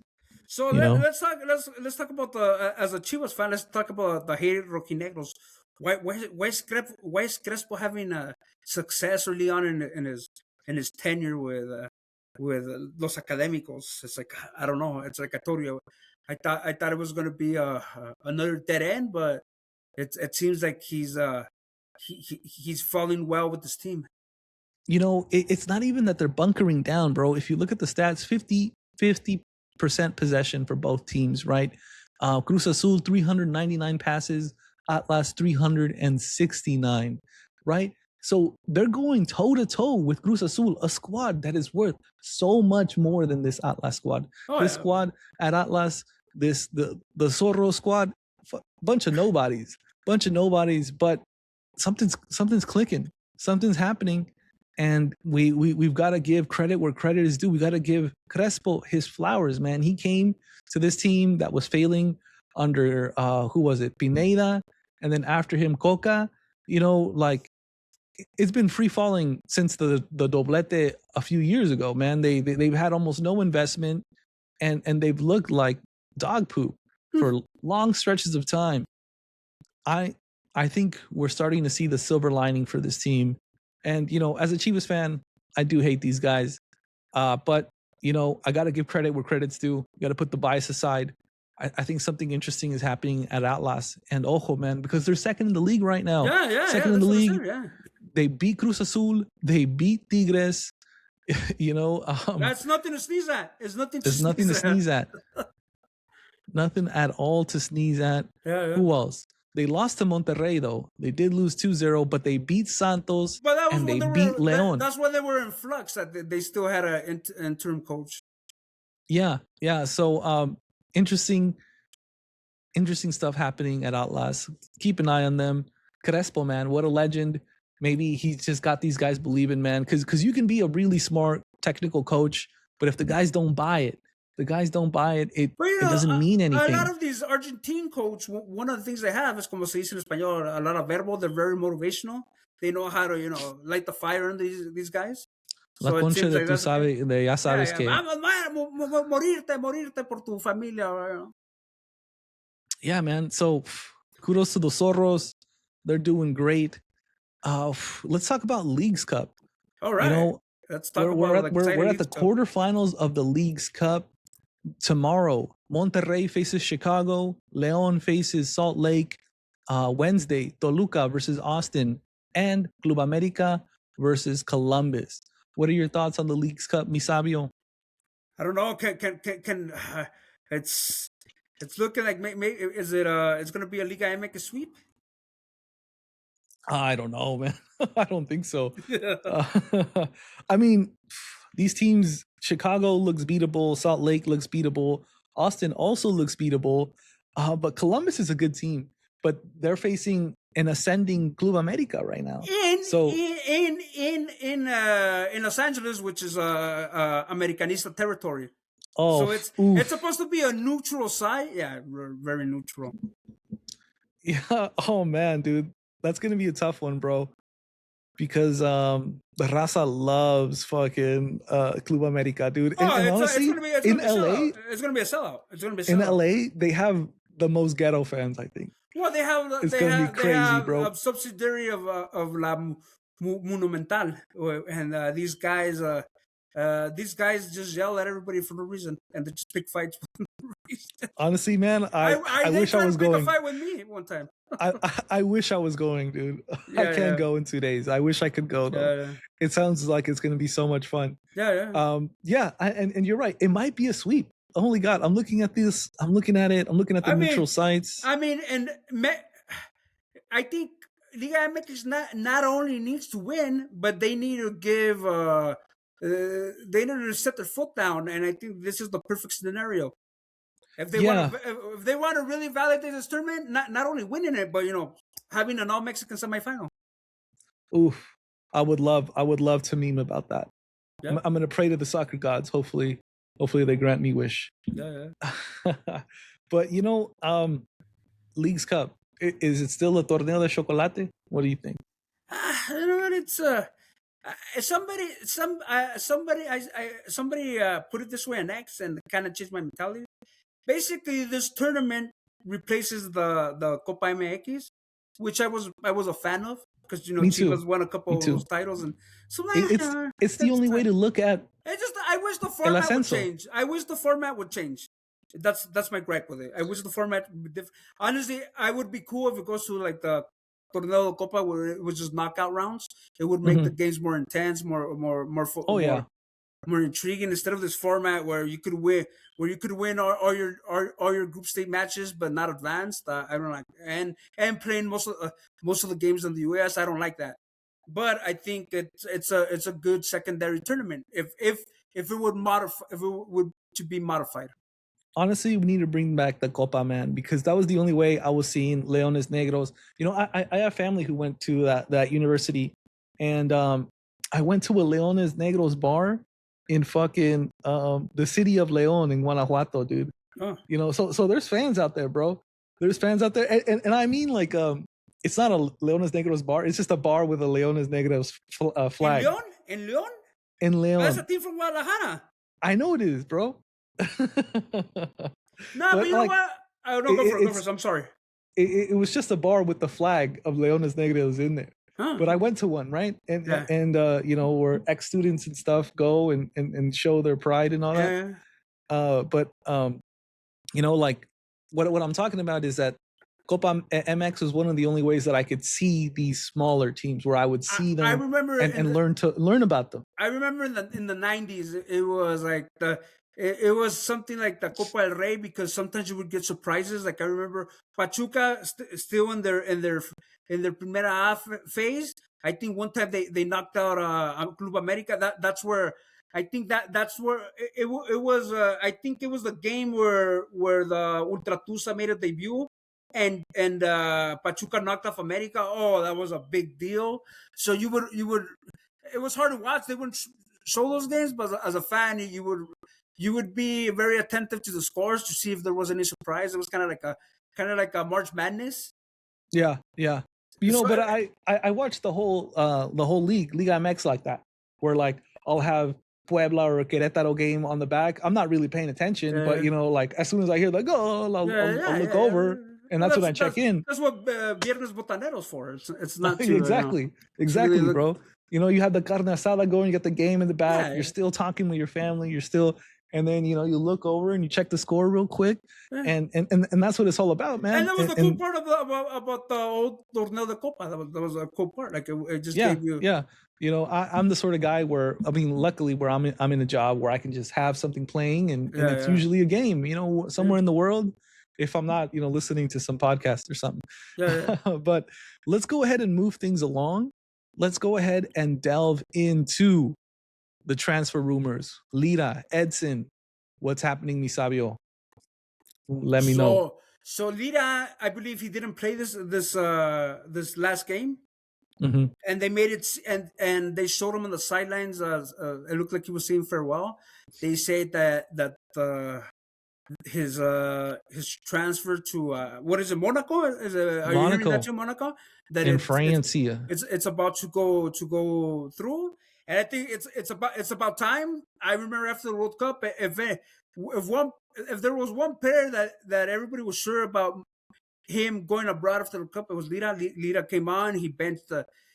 So let's talk about as a Chivas fan. Let's talk about the hated Rojinegros. Why is Crespo having success early on in his tenure with Los Académicos? It's like, I don't know. It's like I told you, I thought it was going to be another dead end, but it seems like he's falling well with this team. You know, it's not even that they're bunkering down, bro. If you look at the stats, 50% possession for both teams, right? Cruz Azul, 399 passes, Atlas, 369, right? So they're going toe-to-toe with Cruz Azul, a squad that is worth so much more than this Atlas squad. This squad at Atlas, the Zorro squad, bunch of nobodies, but something's clicking. Something's happening. And we've got to give credit where credit is due. We got to give Crespo his flowers, man. He came to this team that was failing under who was it, Pineda, and then after him Coca. You know, like it's been free falling since the doblete a few years ago, man. They've had almost no investment, and they've looked like dog poop for long stretches of time. I think we're starting to see the silver lining for this team. And, you know, as a Chivas fan, I do hate these guys. But, you know, I got to give credit where credit's due. You got to put the bias aside. I think something interesting is happening at Atlas. And Ojo, man, because they're second in the league right now. Second in the league. They beat Cruz Azul. They beat Tigres. You know. That's nothing to sneeze at. There's nothing to sneeze at. Nothing at all to sneeze at. Who else? They lost to Monterrey, though. They did lose 2-0, but they beat Santos and they beat León. That's why they were in flux, that they still had an interim coach. Yeah. So interesting stuff happening at Atlas. Keep an eye on them. Crespo, man, what a legend. Maybe he's just got these guys believing, man, because you can be a really smart technical coach, but if the guys don't buy it, it doesn't mean anything. A lot of these Argentine coach, one of the things they have is, como se dice en español, a lot of verbo. They're very motivational. They know how to, you know, light the fire in these guys. La concha de ya sabes que. Morirte por tu familia. You know? Yeah, man. So kudos to the Zorros. They're doing great. Let's talk about Leagues Cup. All right. You know, let's talk we're at the quarterfinals of the Leagues Cup. Tomorrow, Monterrey faces Chicago. León faces Salt Lake. Wednesday, Toluca versus Austin. And Club América versus Columbus. What are your thoughts on the Leagues Cup, mi sabio? I don't know. Can it's looking like is it it's gonna be a Liga MX sweep? I don't know, man. I don't think so. I mean, these teams, Chicago looks beatable, Salt Lake looks beatable, Austin also looks beatable, but Columbus is a good team, but they're facing an ascending Club America right now. In Los Angeles, which is Americanista territory. Oh, so it's supposed to be a neutral site. Yeah, very neutral. Yeah. Oh man, dude, that's gonna be a tough one, bro. Because the Raza loves fucking Club America, dude. Oh, and honestly, in LA, it's gonna be a sellout. It's gonna be a sellout. In LA, they have the most ghetto fans, I think. Well, they have a subsidiary of La Monumental, and these guys just yell at everybody for no reason, and they just pick fights for no reason. Honestly, man, I wish I was going. They tried to pick a fight with me one time. I wish I was going, dude. I can't go in 2 days. I wish I could go though. Yeah. It sounds like it's gonna be so much fun. Yeah. And you're right. It might be a sweep. Holy God, I'm looking at this. I'm looking at it. I'm looking at the neutral sites. I mean, I think Liga MX not only needs to win, but they need to give. They need to set their foot down, and I think this is the perfect scenario. If they want to really validate this tournament, not only winning it, but having an all Mexican semifinal. Oof, I would love to meme about that. Yeah. I'm gonna pray to the soccer gods. Hopefully they grant me wish. Yeah. But Leagues Cup, is it still a torneo de chocolate? What do you think? You know what? It's somebody put it this way on X and kind of changed my mentality. Basically, this tournament replaces the Copa MX, which I was a fan of because Chivas won a couple of those titles, and so it's the only way to look at. I wish the format would change. I wish the format would change. That's my gripe with it. I wish the format would be different. Honestly, I would be cool if it goes to like the Torneo de Copa where it was just knockout rounds. It would make the games more intense, more more intriguing instead of this format where you could win all your group state matches but not advanced. I don't like, and playing most of the games in the US. I don't like that. But I think it's a good secondary tournament if it would to be modified. Honestly, we need to bring back the Copa, man, because that was the only way I was seeing Leones Negros. I have family who went to that university, and I went to a Leones Negros bar in fucking the city of León in Guanajuato, dude. Oh. So there's fans out there, bro. There's fans out there, and I mean like it's not a Leones Negros bar. It's just a bar with a Leones Negros flag. In León? In León. That's a team from Guadalajara. I know it is, bro. No, but you know what? Go first. I'm sorry. It was just a bar with the flag of Leones Negros in there. Huh. But I went to one, right? And where ex-students and stuff go and show their pride and all that. But like what I'm talking about is that Copa MX was one of the only ways that I could see these smaller teams where I would see them and learn about them. I remember in the 90s, it was like it was something like the Copa del Rey because sometimes you would get surprises. Like I remember Pachuca still in their Primera A phase. I think one time they knocked out Club America. That's where I think that's where it was. I think it was the game where the Ultratusa made a debut. And Pachuca knocked off America. Oh, that was a big deal. So you would it was hard to watch. They wouldn't show those games, but as a fan, you would be very attentive to the scores to see if there was any surprise. It was kind of like a March Madness. Yeah. But I watched the whole league, Liga MX, like that, where like I'll have Puebla or Querétaro game on the back. I'm not really paying attention, but like as soon as I hear the goal, I'll look over. And that's when I check in. That's what Viernes Botanero's for. It's not to, exactly, really bro. You have the carne asada going. You got the game in the back. You're still talking with your family. You're still and then you look over and you check the score real quick, Yeah. and that's what it's all about, man. And that was the cool part about the old Torneo de Copa. That was a cool part. Like it just gave you. Yeah. I'm the sort of guy where, I mean, luckily where I'm in a job where I can just have something playing, and it's usually a game, somewhere in the world, if I'm not, listening to some podcast or something. Yeah. But let's go ahead and move things along. Let's go ahead and delve into the transfer rumors. Lira, Edson, what's happening, Misabio? Let me know. So Lira, I believe he didn't play this last game, and they made it, and they showed him on the sidelines. It looked like he was saying farewell. They said that his transfer to what is it, Monaco? Are you hearing that to Monaco? That in France, it's about to go through, and I think it's about time. I remember after the World Cup, if there was one player that everybody was sure about him going abroad after the Cup, it was Lira. Lira came on. He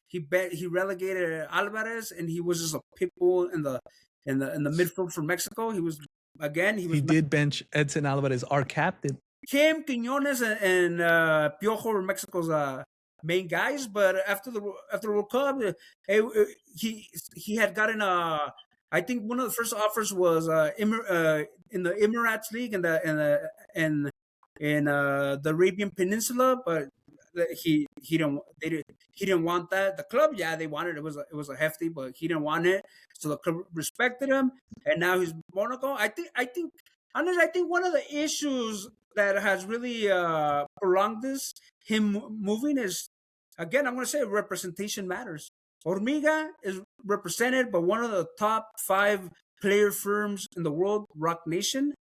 he relegated Alvarez, and he was just a pit bull in the midfield for Mexico. He did bench Edson Alvarez, our captain. Kim Quiñones and Piojo were Mexico's main guys, but after the World Cup, he had gotten I think one of the first offers was in the Emirates League and the Arabian Peninsula, but he didn't want that. The club, they wanted it. It was a hefty, but he didn't want it. So the club respected him, and now he's Monaco. I think honestly, I think one of the issues that has really prolonged him moving is, again, I'm going to say representation matters. Hormiga is represented by one of the top 5 player firms in the world, Rock Nation.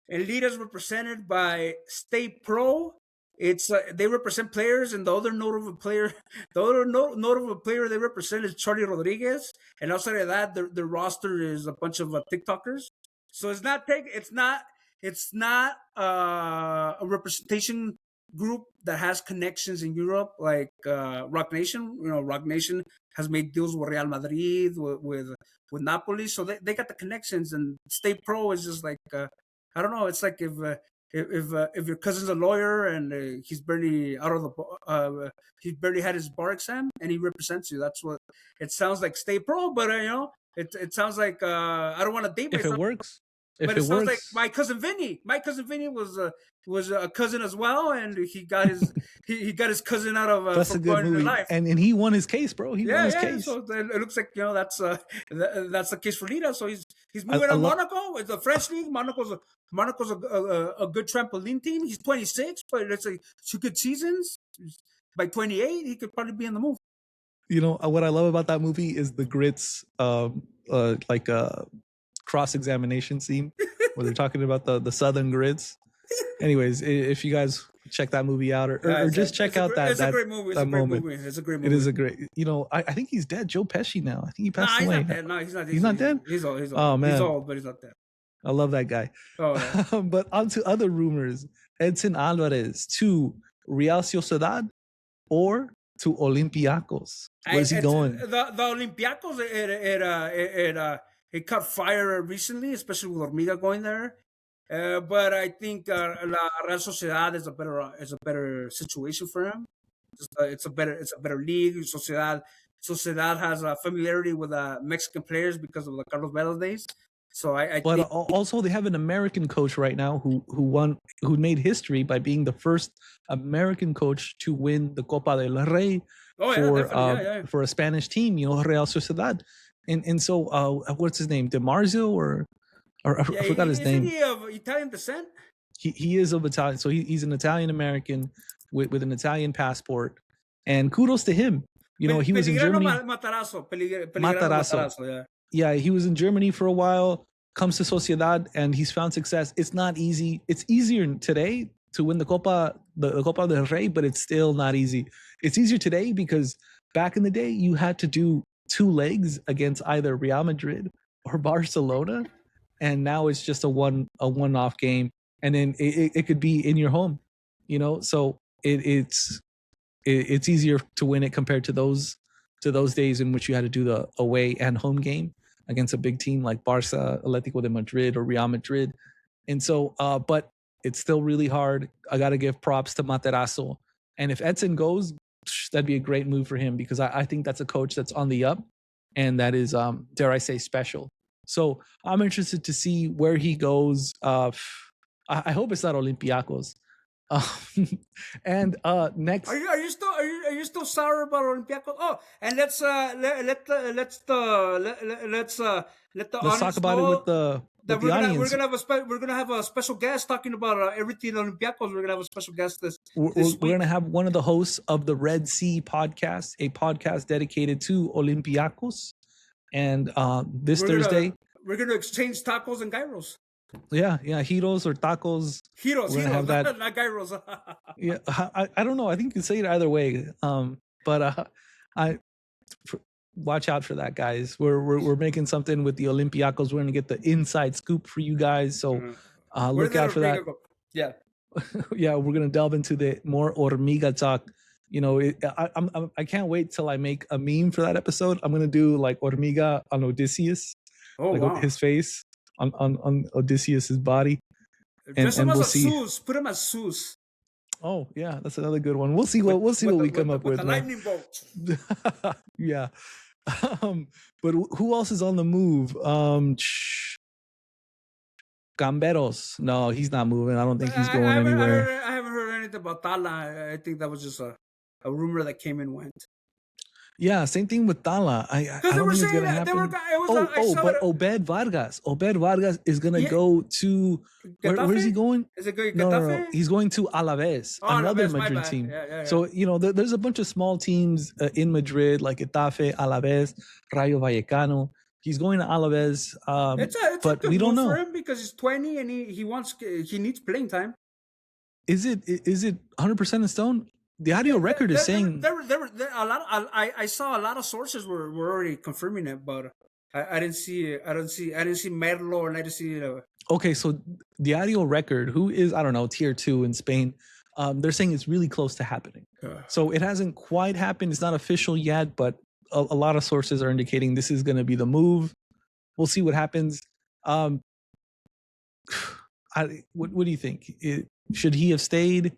And Lira is represented by Stay Pro. It's they represent players, and the other notable player they represent is Charlie Rodriguez. And outside of that, their roster is a bunch of TikTokers. So it's not a representation group that has connections in Europe like Rock Nation. Rock Nation has made deals with Real Madrid, with Napoli, so they got the connections. And Stay Pro is just like I don't know. It's like if your cousin's a lawyer and he's barely out of the he barely had his bar exam and he represents you. That's what it sounds like. Stay Pro, but it sounds like I don't want to date myself. If it works. But it sounds like my cousin Vinny. My cousin Vinny was a cousin as well, and he got his cousin out of that's a good movie. Life. And he won his case, bro. He won his case. So it looks like that's the case for Lira. So he's moving on Monaco. It's the French league. Monaco's a good trampoline team. He's 26, but it's 2 good seasons. By 28, he could probably be in the move. What I love about that movie is the grits, cross-examination scene where they're talking about the Southern grits. Anyways, if you guys check that movie out or just check out that it's a great movie. It's a great movie. It's a great movie. It is a great. I think he's dead. Joe Pesci now. I think he passed away. He's not dead. No, he's not. He's not dead. He's old. Oh man, he's old, but he's not dead. I love that guy. Oh, yeah. But on to other rumors. Edson Alvarez to Real Sociedad or to Olympiacos. Where's he going? The Olympiacos it caught fire recently, especially with Hormiga going there. But I think La Real Sociedad is a better situation for him. It's a better league. Sociedad has a familiarity with Mexican players because of the Carlos Vela days. So but also they have an American coach right now who made history by being the first American coach to win the Copa del Rey for a Spanish team. Real Sociedad. And so, what's his name? DiMarzio or I forgot his name. Is he of Italian descent? He is of Italian, so he's an Italian American with an Italian passport. And kudos to him. He was in Germany. Matarazzo. Yeah, he was in Germany for a while. Comes to Sociedad and he's found success. It's not easy. It's easier today to win the Copa del Rey, but it's still not easy. It's easier today because back in the day you had to do 2 legs against either Real Madrid or Barcelona, and now it's just a one-off game, and then it could be in your home, so it's easier to win it compared to those days in which you had to do the away and home game. against a big team like Barca, Atletico de Madrid, or Real Madrid. And so, but it's still really hard. I got to give props to Materazzo. And if Edson goes, that'd be a great move for him, because I think that's a coach that's on the up, and that is, dare I say, special. So I'm interested to see where he goes. I hope it's not Olympiacos. And next, are you still sour about Olympiacos? Oh, and let's talk about it with the audience. We're gonna have a special guest talking about everything Olympiacos. We're gonna have a special guest this we're gonna have one of the hosts of the Red Sea podcast, a podcast dedicated to Olympiacos. And Thursday, we're gonna exchange tacos and gyros. Yeah, gyros or tacos. Gyros, have that. Not gyros. Yeah, I don't know. I think you can say it either way. But watch out for that, guys. We're making something with the Olympiacos. We're gonna get the inside scoop for you guys. So look out for that. Yeah. Yeah, we're gonna delve into the more Hormiga talk. You know, I can't wait till I make a meme for that episode. I'm gonna do like Hormiga on Odysseus, wow. His face on Odysseus's body, and we'll see. Put him as Zeus. Oh yeah, that's another good one. We'll see what we come up with. The lightning bolt. Yeah, but who else is on the move? Camberos. No, he's not moving. I don't think he's going anywhere. I haven't heard anything about Tala. I think that was just a rumor that came and went. Yeah, same thing with Tala. I don't think it's gonna happen. But Obed Vargas is gonna go to where is he going? Is it going? No. He's going to Alaves, another Madrid team. Yeah. So there's a bunch of small teams in Madrid like Getafe, Alaves, Rayo Vallecano. He's going to Alaves, but we don't know for him because he's 20 and he needs playing time. Is it 100% in stone? The audio record is saying there were a lot. I saw a lot of sources were already confirming it, but I didn't see Merlo and I didn't see. Okay, so the audio record, who is tier 2 in Spain, they're saying it's really close to happening. So it hasn't quite happened. It's not official yet, but a lot of sources are indicating this is going to be the move. We'll see what happens. What do you think? Should he have stayed?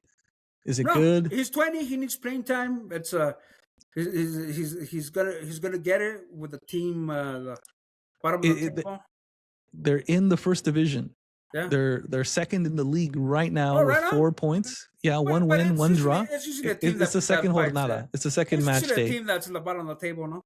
Is it good? He's 20. He needs playing time. It's he's gonna get it with the team. They're in the first division. Yeah. They're second in the league right now with 4 points. Yeah, one win, one draw. It's the second Jornada. It's the second match day. A team that's in the bottom of the table, no?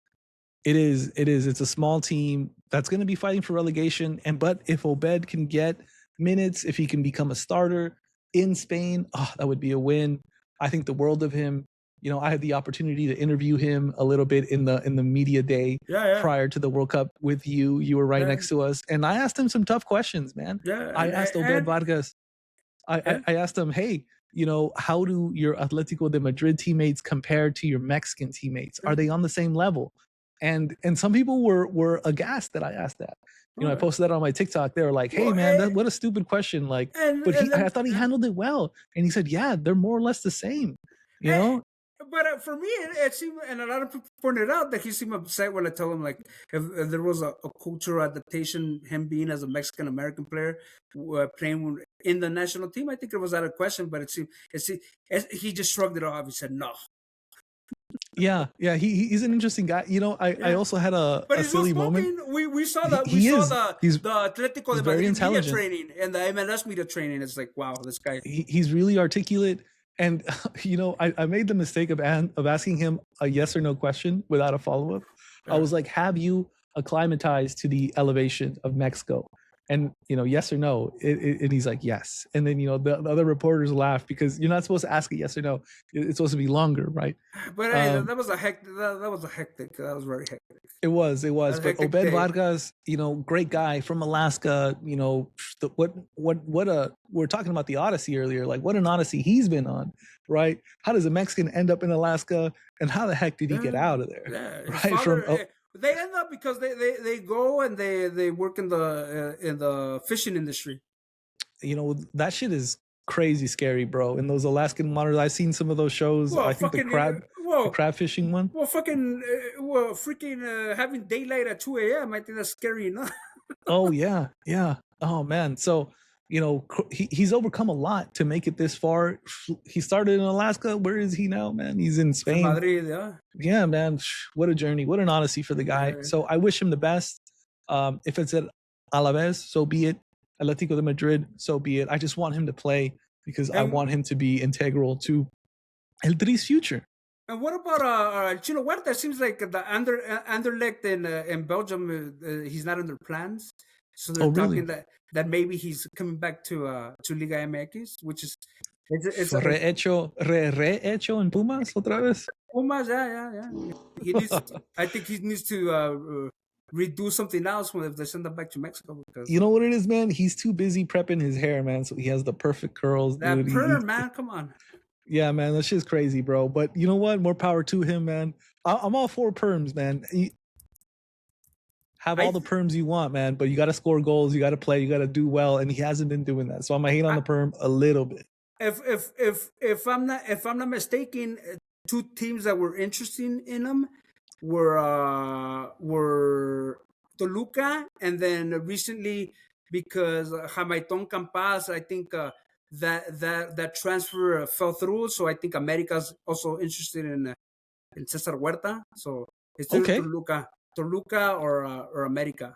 It is. It's a small team that's going to be fighting for relegation. But if Obed can get minutes, if he can become a starter in Spain, that would be a win. I think the world of him. I had the opportunity to interview him a little bit in the media day prior to the World Cup with you. You were right next to us, and I asked him some tough questions, man. Yeah, I asked Obed Vargas. I asked him, hey, how do your Atletico de Madrid teammates compare to your Mexican teammates? Are they on the same level? And some people were aghast that I asked that. I posted that on my TikTok. They were like, "Hey, man, what a stupid question!" I thought he handled it well, and he said, "Yeah, they're more or less the same." But for me, it seemed, and a lot of people pointed out that he seemed upset when I told him if there was a cultural adaptation, him being as a Mexican American player playing in the national team. I think it was out of question, but it seemed he just shrugged it off. He said no. Yeah, he's an interesting guy. I also had a silly moment. We saw the Atletico de Madrid media training and the MLS media training. It's like, wow, this guy. He's really articulate. And, I made the mistake of asking him a yes or no question without a follow-up. I was like, have you acclimatized to the elevation of Mexico? And, yes or no. And he's like, yes. And then, the other reporters laugh because you're not supposed to ask a yes or no. It's supposed to be longer, right? But that was hectic. That was very hectic. It was. But Obed Vargas, great guy from Alaska. We're talking about the Odyssey earlier. Like, what an Odyssey he's been on, right? How does a Mexican end up in Alaska, and how the heck did he get out of there? Right? They end up because they go and they work in the fishing industry. That shit is crazy scary, bro. In those Alaskan waters, I've seen some of those shows. I think the crab the crab fishing one. Freaking having daylight at 2 a.m. I think that's scary enough. Oh yeah, yeah. Oh man. So he's overcome a lot to make it this far. He started in Alaska. Where is he now, man? He's in Spain. Madrid, yeah. Yeah, man. What a journey. What an odyssey for the guy. Yeah. So I wish him the best. If it's at Alaves, so be it. Atletico de Madrid, so be it. I just want him to play because I want him to be integral to El Tri's future. And what about Chino Huerta? It seems like the Anderlecht in Belgium, he's not in their plans. So they're talking that maybe he's coming back to Liga MX, which is it's rehecho en Pumas otra vez. Pumas, yeah. He needs. I think he needs to redo something else if they send him back to Mexico. Because you know what it is, man? He's too busy prepping his hair, man. So he has the perfect curls. That perm, man, come on. Yeah, man, that's just crazy, bro. But you know what? More power to him, man. I'm all for perms, man. Have all the perms you want, man. But you got to score goals. You got to play. You got to do well. And he hasn't been doing that. So I'm gonna hate on the perm a little bit. If I'm not mistaken, two teams that were interested in him were Toluca, and then recently because Jamaiton Campas, I think that transfer fell through. So I think America's also interested in Cesar Huerta. So it's okay. Toluca or America.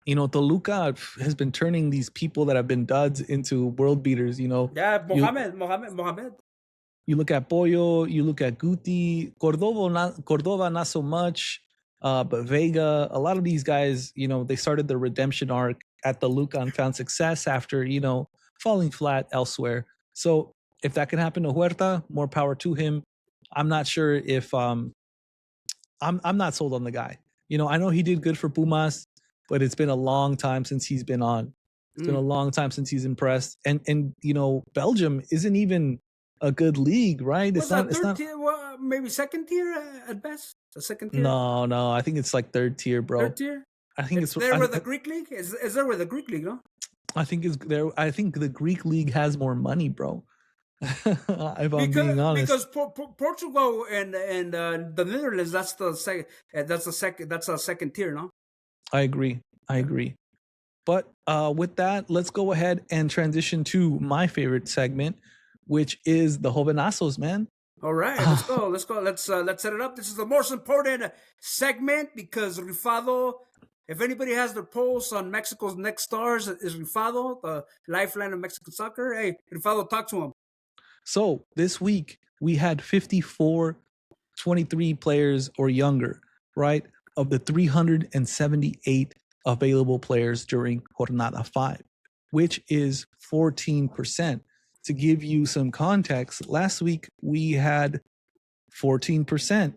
You know, Toluca has been turning these people that have been duds into world beaters. You know, Mohamed. You look at Pollo, you look at Guti, Cordova, not so much, but Vega. A lot of these guys, you know, they started the redemption arc at Toluca and found success after, you know, falling flat elsewhere. So if that can happen to Huerta, more power to him. I'm not sure if I'm not sold on the guy. You know, I know he did good for Pumas, but it's been a long time since he's been on. It's been a long time since he's impressed. And you know, Belgium isn't even a good league, right? It's not tier, maybe second tier at best. A second tier. No, I think it's like third tier, bro. Third tier. I think it's there with the Greek league. Is there with the Greek league? No. I think it's there. I think the Greek league has more money, bro. If I'm being honest, because Portugal and the Netherlands, that's a second tier, no? I agree. But with that, let's go ahead and transition to my favorite segment, which is the jovenazos, man. All right, let's go. Let's set it up. This is the most important segment because Rifado. If anybody has their pulse on Mexico's next stars, is Rifado, the lifeline of Mexican soccer. Hey, Rifado, talk to him. So this week we had 54 23 players or younger, right? Of the 378 available players during Jornada 5, which is 14%. To give you some context, last week we had 14%.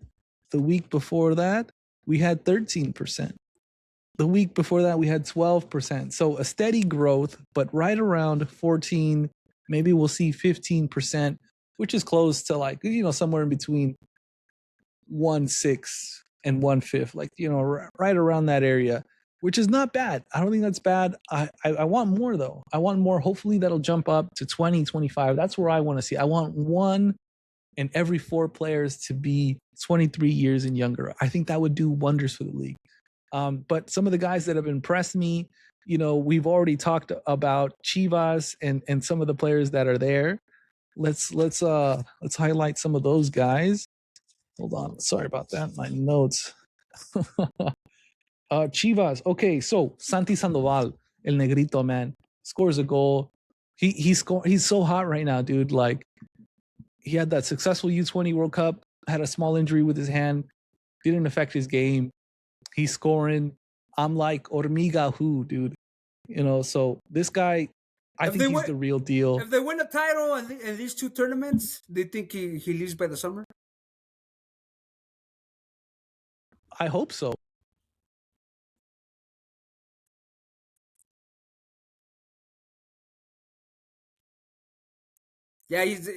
The week before that, we had 13%. The week before that, we had 12%. So a steady growth, but right around 14, maybe we'll see 15%, which is close to like, you know, somewhere in between 1/6 and 1/5, like, you know, right around that area, which is not bad. I don't think that's bad. I want more though. I want more. Hopefully that'll jump up to 20, 25. That's where I want to see. I want 1 in every 4 players to be 23 years and younger. I think that would do wonders for the league. But some of the guys that have impressed me, you know, we've already talked about Chivas and some of the players that are there. Let's highlight some of those guys. Hold on. Sorry about that. My notes. Chivas. Okay, so Santi Sandoval, El Negrito, man, scores a goal. He's so hot right now, dude. Like, he had that successful U20 World Cup, had a small injury with his hand, didn't affect his game. He's scoring. I'm like Hormiga who, dude. You know, so this guy, I think he's the real deal. If they win a title in these 2 tournaments, do you think he leaves by the summer? I hope so. Yeah, he's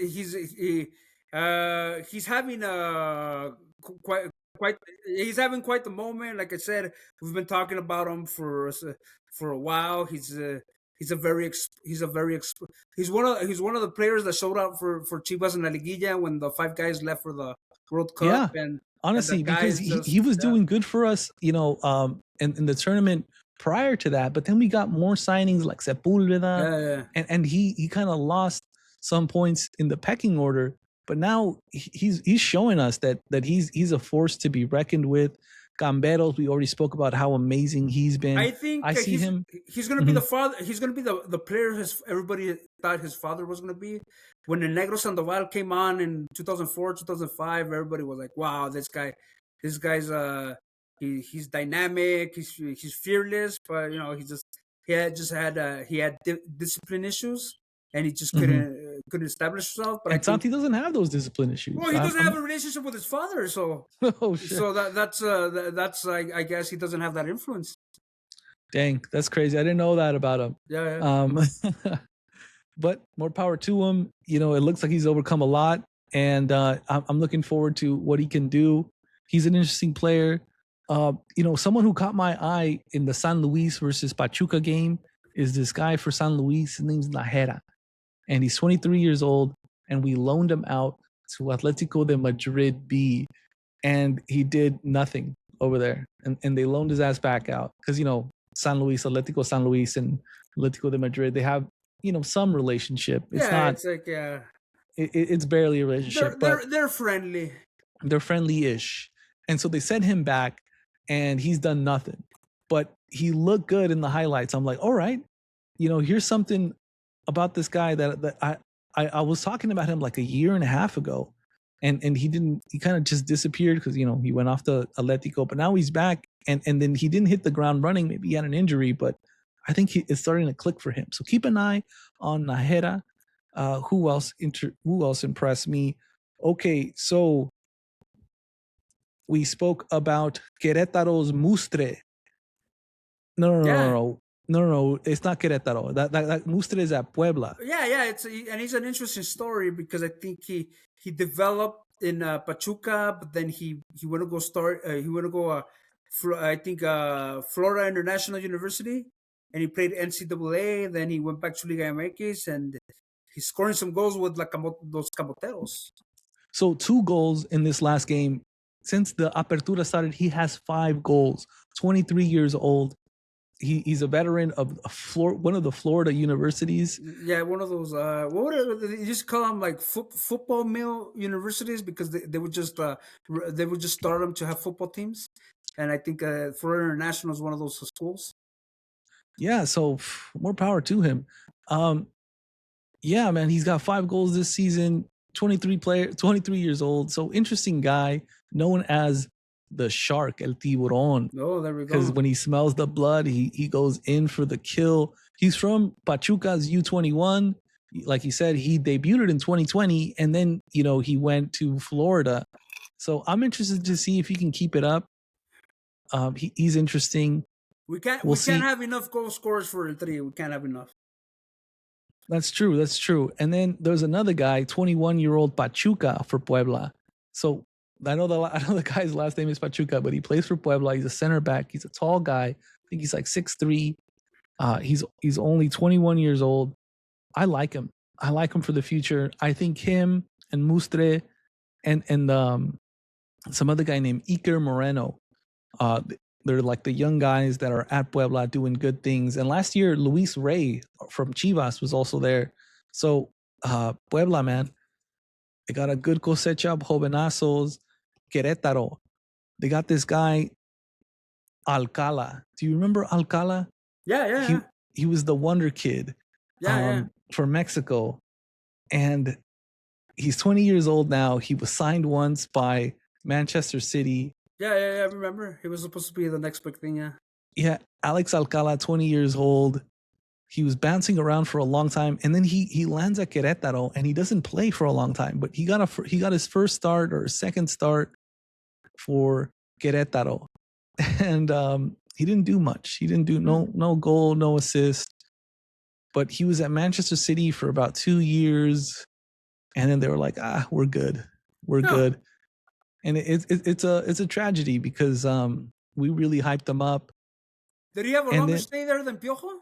having he's having quite the moment. Like I said, we've been talking about him for a while. He's one of the players that showed up for Chivas in La Liguilla when the 5 guys left for the World Cup, Yeah, and the honestly, guy because is he just was doing good for us, in the tournament prior to that. But then we got more signings like Sepulveda, yeah. and he kind of lost some points in the pecking order. But now he's showing us that he's a force to be reckoned with. Camberos, we already spoke about how amazing he's been. I think I see him. he's gonna be Mhm. the father. He's gonna be the player everybody thought his father was gonna be. When the Negro Sandoval came on in 2004, 2005, everybody was like, "Wow, this guy's he's dynamic. He's fearless." But he had discipline issues, and he just Mhm. couldn't establish himself. But I And think Santi doesn't have those discipline issues. well, he doesn't have a relationship with his father, so Oh shit! that's I guess he doesn't have that influence. Dang, that's crazy. I didn't know that about him. Yeah. Um, but more power to him. It looks like he's overcome a lot, and I'm looking forward to what he can do. He's an interesting player. Someone who caught my eye in the San Luis versus Pachuca game is this guy for San Luis. His name's Najera, and he's 23 years old, and we loaned him out to Atletico de Madrid B, and he did nothing over there, and they loaned his ass back out because San Luis, Atletico San Luis, and Atletico de Madrid, they have some relationship. It's Yeah, not. it's like It's barely a relationship, but they're friendly. they're friendly-ish, and so they sent him back, and he's done nothing. But he looked good in the highlights. I'm like, all right, here's something about this guy that I was talking about him like a year and a half ago, and he kind of just disappeared because he went off to Atletico, but now he's back, and then he didn't hit the ground running. Maybe he had an injury, but I think it's starting to click for him. So keep an eye on Najera. Who else impressed me? Okay, so we spoke about Querétaro's Mustre. Yeah, No. It's not Querétaro. That Mustre is at Puebla. yeah. And he's an interesting story because I think he developed in Pachuca, but then he went to go start. He went to go. I think Florida International University, and he played NCAA. Then he went back to Liga MX, and he's scoring some goals with those Camoteros. So 2 goals in this last game. Since the Apertura started, he has 5 goals. 23 years old. He's a veteran of one of the Florida universities. Yeah, one of those. They used to call them like football mill universities because they would just start them to have football teams, and I think Florida International is one of those schools. Yeah, so more power to him. Yeah, man, he's got 5 goals this season. 23 years old. So interesting guy, known as the shark, El Tiburón. Oh, there we go. Because when he smells the blood, he goes in for the kill. He's from Pachuca's U21. Like you said, he debuted in 2020, and then he went to Florida. So I'm interested to see if he can keep it up. He's interesting. We can't have enough goal scorers for a 3. We can't have enough. That's true. And then there's another guy, 21-year-old Pachuca for Puebla. So I know the guy's last name is Pachuca, but he plays for Puebla. He's a center back. He's a tall guy. I think he's like 6'3". He's only 21 years old. I like him. I like him for the future. I think him and Mustre and some other guy named Iker Moreno. They're like the young guys that are at Puebla doing good things. And last year, Luis Rey from Chivas was also there. So Puebla, man, they got a good cosecha of jovenazos. Querétaro, they got this guy, Alcala. Do you remember Alcala? Yeah. He was the wonder kid for Mexico. And he's 20 years old now. He was signed once by Manchester City. Yeah, I remember. He was supposed to be the next big thing, yeah. Yeah, Alex Alcala, 20 years old. He was bouncing around for a long time, and then he lands at Querétaro, and he doesn't play for a long time. But he got his first start or second start for Querétaro, and he didn't do much. He didn't do no goal, no assist. But he was at Manchester City for about 2 years, and then they were like, we're good. And it's a tragedy because we really hyped them up. Did he have a longer stay there than Piojo?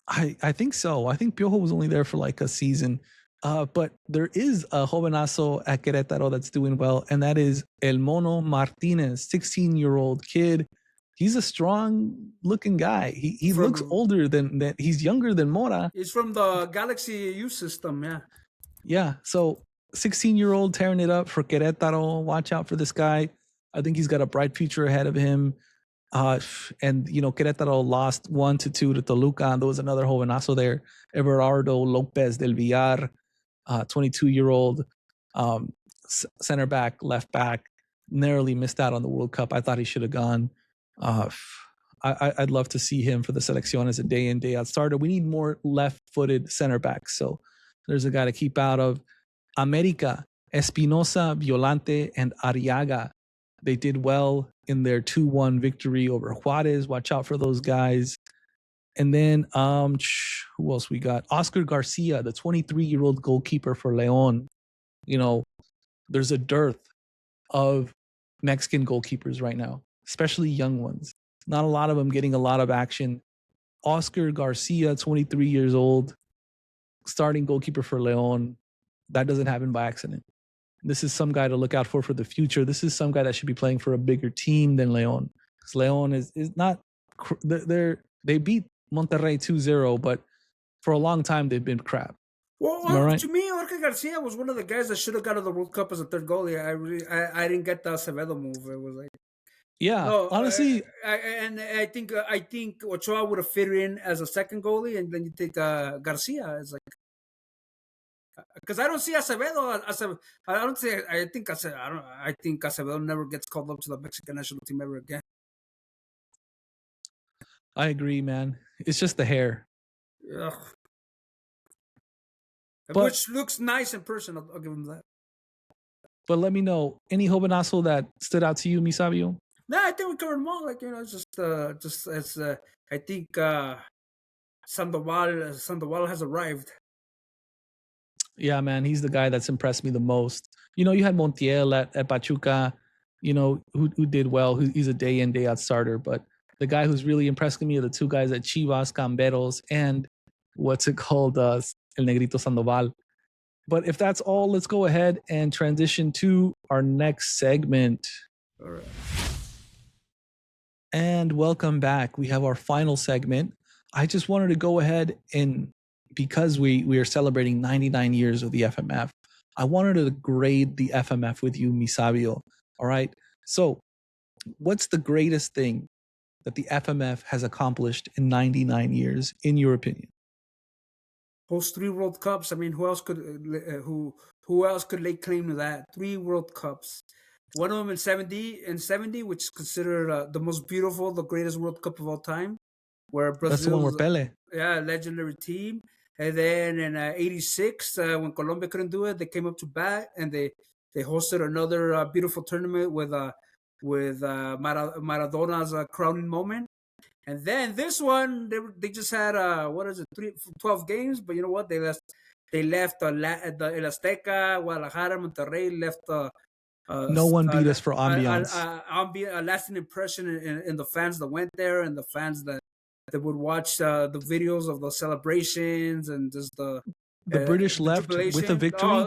I think so. I think Piojo was only there for like a season, But there is a jovenazo at Querétaro that's doing well, and that is El Mono Martinez, 16-year-old kid. He's a strong looking guy. He looks From older than that. He's younger than Mora. He's from the Galaxy U system, yeah. Yeah. So 16-year-old tearing it up for Querétaro. Watch out for this guy. I think he's got a bright future ahead of him. And Querétaro lost 1-2 to Toluca. There was another jovenazo there, Everardo Lopez del Villar, 22-year-old center back, left back, narrowly missed out on the World Cup. I thought he should have gone. I'd love to see him for the selección as a day in, day out starter. We need more left-footed center backs. So there's a guy to keep out of. América, Espinosa, Violante, and Arriaga. They did well in their 2-1 victory over Juarez. Watch out for those guys. And then who else we got? Oscar Garcia, the 23-year-old goalkeeper for León. There's a dearth of Mexican goalkeepers right now, especially young ones. Not a lot of them getting a lot of action. Oscar Garcia, 23 years old, starting goalkeeper for León. That doesn't happen by accident. This is some guy to look out for the future. This is some guy that should be playing for a bigger team than León. Because León is not they beat Monterrey 2-0, but for a long time they've been crap. Well, right? To me, Jorge Garcia was one of the guys that should have got to the World Cup as a third goalie. I didn't get the Acevedo move. It was like, honestly, I think Ochoa would have fit in as a second goalie, and then you take Garcia as like, because I don't see Acevedo. I think Acevedo never gets called up to the Mexican national team ever again. I agree, man. It's just the hair. Ugh. Which looks nice in person. I'll give him that. But let me know, any jovenazo that stood out to you, Misabio? No, I think we covered them all. Like, just as I think Sandoval has arrived. Yeah, man, he's the guy that's impressed me the most. You had Montiel at Pachuca, who did well. He's a day in, day out starter. But the guy who's really impressed me are the two guys at Chivas, Camberos, and El Negrito Sandoval. But if that's all, let's go ahead and transition to our next segment. All right. And welcome back. We have our final segment. I just wanted to go ahead and, because we are celebrating 99 years of the FMF, I wanted to grade the FMF with you, Misabio. All right. So what's the greatest thing that the FMF has accomplished in 99 years, in your opinion? Host 3 World Cups. I mean, who else could lay claim to that? 3 World Cups. One of them in 70, which is considered the most beautiful, the greatest World Cup of all time, where Brazil. That's the one where Pele. Yeah, legendary team. And then in 86, when Colombia couldn't do it, they came up to bat and they hosted another beautiful tournament with Maradona's crowning moment. And then this one, they just had 12 games, but you know what? They left El Azteca, Guadalajara, Monterrey left. No one beat us for ambiance. A lasting impression in the fans that went there and the fans that would watch the videos of the celebrations and just the British left with a victory,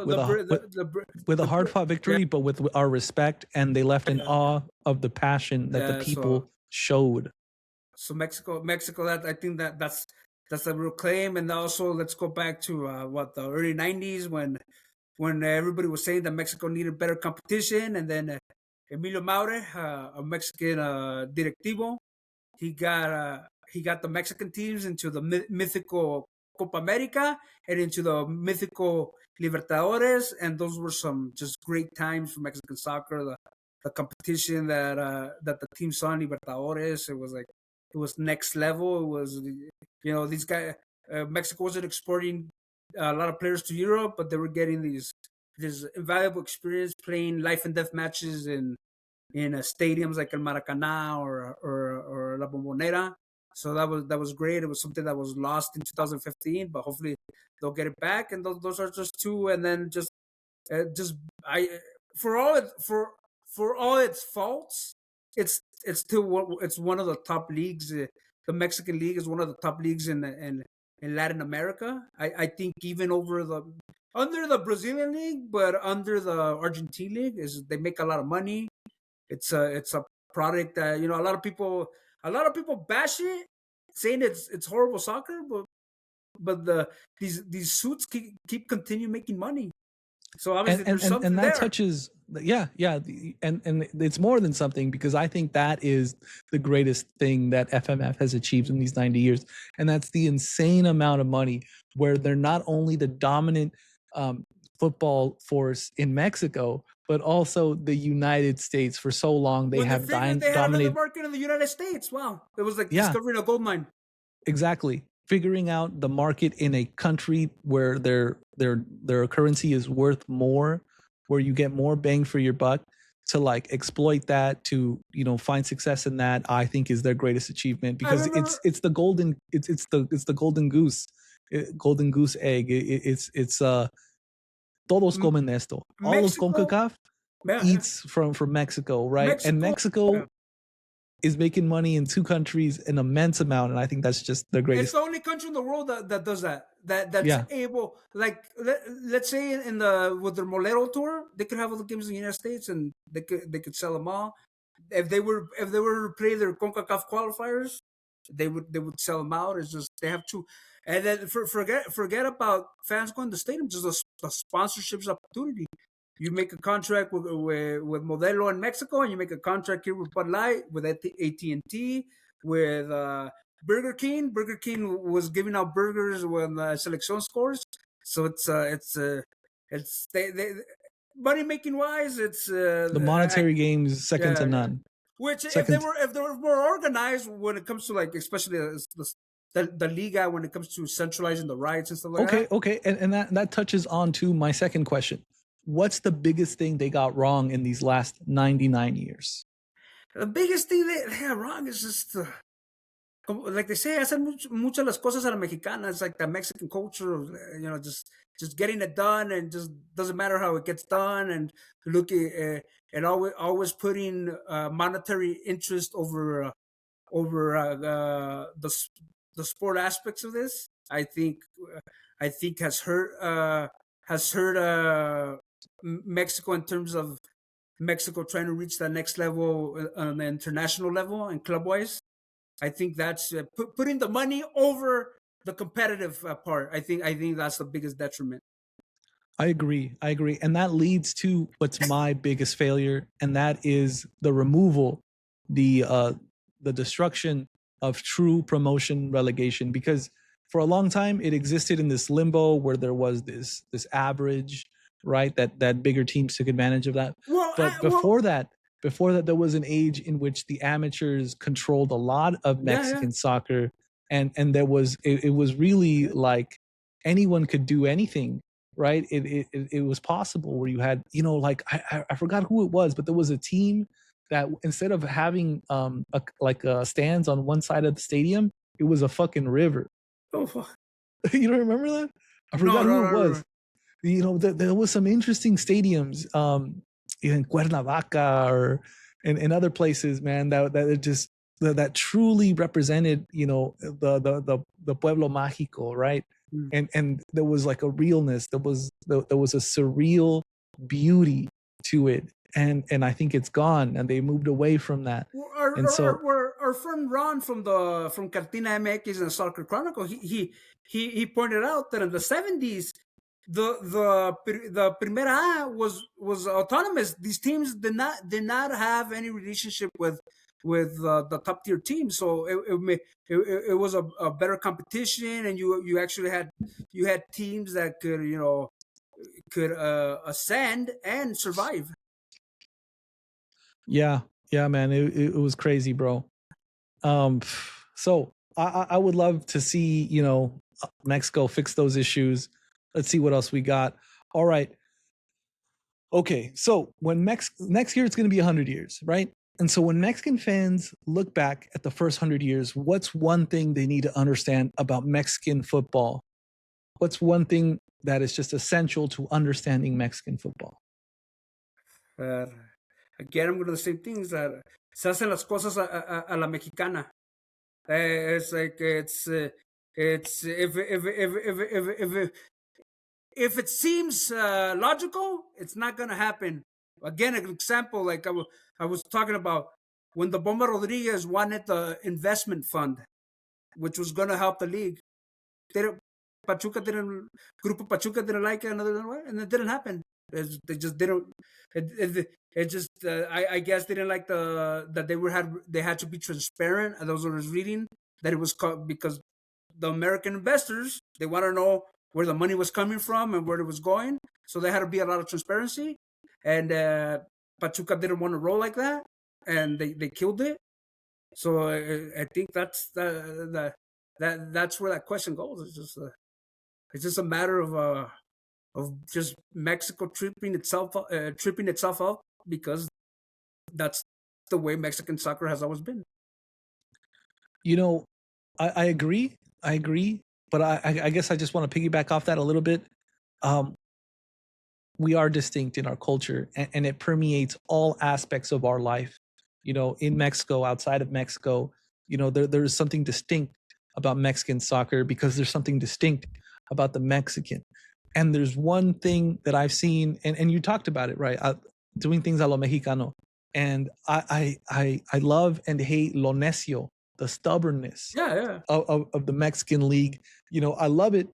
with a hard-fought victory, but with our respect, and they left in awe of the passion that the people showed. So Mexico, that I think that's a real claim. And also, let's go back to the early 90s when everybody was saying that Mexico needed better competition, and then Emilio Maure, a Mexican directivo, he got the Mexican teams into the mythical Copa America and into the mythical Libertadores, and those were some just great times for Mexican soccer. The competition that the team saw in Libertadores, it was next level. It was, these guys, Mexico wasn't exporting a lot of players to Europe, but they were getting this invaluable experience playing life and death matches in stadiums like El Maracaná or La Bombonera. So that was great. It was something that was lost in 2015, but hopefully they'll get it back. And those are just two. And then for all its faults, it's one of the top leagues. The Mexican League is one of the top leagues in Latin America. I think even over under the Brazilian league, but under the Argentine league is they make a lot of money. It's a product that a lot of people bash it, saying it's horrible soccer, but these suits keep continue making money. So obviously there's something And that there. touches, and it's more than something, because I think that is the greatest thing that FMF has achieved in these 90 years, and that's the insane amount of money where they're not only the dominant football force in Mexico, but also the United States. For so long they When they have figured they had another dominated. market in the United States, wow, it was like Yeah, discovering a gold mine. exactly. Figuring out the market in a country where their currency is worth more, where you get more bang for your buck, to like exploit that, to find success in that, I think is their greatest achievement, I because remember it's the golden it's the golden goose egg. It's todos M- comen esto. All of Mexico, CONCACAF yeah, eats from Mexico, right? And Mexico. Mexico is making money in two countries an immense amount, and I think that's just their It's greatest. the only country in the world that does that. That's Yeah. able, like let's say in the with their Molero tour, they could have all the games in the United States and they could sell them all. If they were to play their CONCACAF qualifiers, they would sell them out. It's just they have to, and then forget about fans going to the stadium. Just the sponsorships opportunity. You make a contract with Modelo in Mexico, and you make a contract here with Bud Light, with AT&T, with Burger King. Burger King was giving out burgers when Selección scores. So it's they money making wise, it's The monetary games second to yeah. none. Which Second. if they were more organized when it comes to, like, especially the Liga, when it comes to centralizing the rights and stuff like Okay, that. okay, and that touches on to my second question. What's the biggest thing they got wrong in these last 99 years? The biggest thing they have wrong is just like they say, hacen muchas las cosas a la mexicana. It's like the Mexican culture of, just getting it done, and just doesn't matter how it gets done, and looking and always putting monetary interest over the sport aspects of this. I think has hurt Mexico, in terms of Mexico trying to reach that next level on the international level and club wise. I think that's putting the money over the competitive part. I think that's the biggest detriment. I agree. And that leads to what's my biggest failure, and that is the removal, the destruction of true promotion relegation, because for a long time it existed in this limbo where there was this average, right? That bigger teams took advantage of that. Well, But before that there was an age in which the amateurs controlled a lot of yeah. Mexican soccer, and there was it was really like anyone could do anything, right? It was possible where you had, like I forgot who it was, but there was a team that instead of having stands on one side of the stadium, it was a fucking river. Oh, fuck. You don't remember that? I No, forgot no, who no, it no. was. There was some interesting stadiums in Cuernavaca or in other places, man, that just that truly represented, the pueblo mágico, right? Mm. And there was like a realness, there was a surreal beauty to it, and I think it's gone, and they moved away from that. Well, Our, And our, so, our, our friend Ron from Cartina MX and Soccer Chronicle, he pointed out that in the 70s, the Primera A was autonomous. These teams did not have any relationship with the top tier teams, so it was a better competition, and you actually had teams that could ascend and survive. yeah, man, it was crazy, bro. So I would love to see, Mexico fix those issues. Let's see what else we got. All right. Okay. So when next year it's going to be 100 years, right? And so when Mexican fans look back at the first 100 years, what's one thing they need to understand about Mexican football? What's one thing that is just essential to understanding Mexican football? Uh, Again, I'm going to the same things that se hacen las cosas a la mexicana. It's like it's if if it seems logical, it's not gonna happen. Again, an example like I was talking about when the Bomba Rodriguez wanted the investment fund, which was gonna help the league. Pachuca didn't. Grupo Pachuca didn't like it, and it didn't happen. They just didn't. It just. I guess they didn't like that they had to be transparent. And those I was reading that it was because the American investors, they want to know where the money was coming from and where it was going. So there had to be a lot of transparency. And Pachuca didn't want to roll like that, and they killed it. So I think that's that's where that question goes. It's just a matter of just Mexico tripping itself up because that's the way Mexican soccer has always been. You know, I agree. But I guess I just want to piggyback off that a little bit. We are distinct in our culture, and it permeates all aspects of our life. You know, in Mexico, outside of Mexico, you know, there's something distinct about Mexican soccer because there's something distinct about the Mexican. And there's one thing that I've seen, and you talked about it, right? Doing things a lo mexicano. And I love and hate lo necio, the stubbornness of the Mexican league. You know, I love it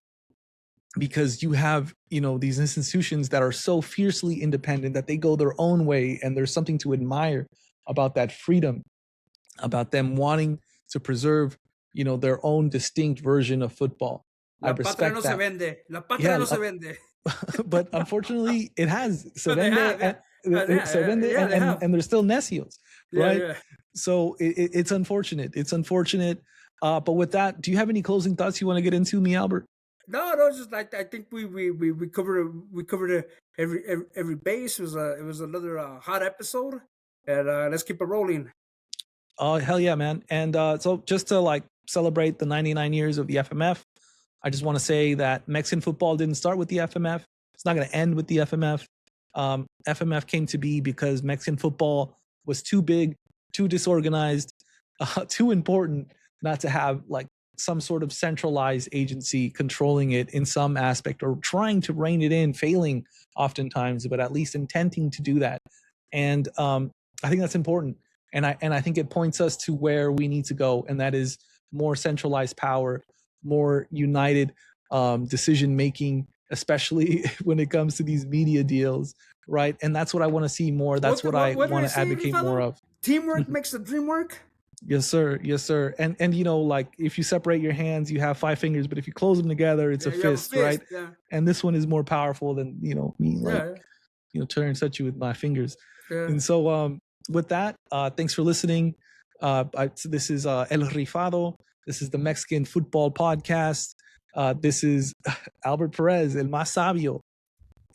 because you have, you know, these institutions that are so fiercely independent that they go their own way, and there's something to admire about that freedom, about them wanting to preserve, you know, their own distinct version of football. La patria no se vende. La patria no se vende. But unfortunately, it has. Se vende, and they're still necios, right? Yeah. So it's unfortunate. It's unfortunate. But with that, do you have any closing thoughts you want to get into, me, Albert? No, just like I think we covered every base. It was another hot episode, and let's keep it rolling. Oh, hell yeah, man. And so just to like celebrate the 99 years of the FMF, I just want to say that Mexican football didn't start with the FMF. It's not going to end with the FMF. FMF came to be because Mexican football was too big, too disorganized, too important not to have like some sort of centralized agency controlling it in some aspect or trying to rein it in, failing oftentimes, but at least intending to do that. And I think that's important. And I think it points us to where we need to go, and that is more centralized power, more united decision making, especially when it comes to these media deals, right? And that's what I want to see more. That's what I want to advocate more of. Teamwork makes the dream work. Yes, sir. Yes, sir. And you know, like if you separate your hands, you have 5 fingers, but if you close them together, it's a fist, right? Yeah. And this one is more powerful than, you know, me, like, you know, turning such you with my fingers. Yeah. And so with that, thanks for listening. This is El Rifado. This is the Mexican Football Podcast. This is Albert Perez, El Más Sabio.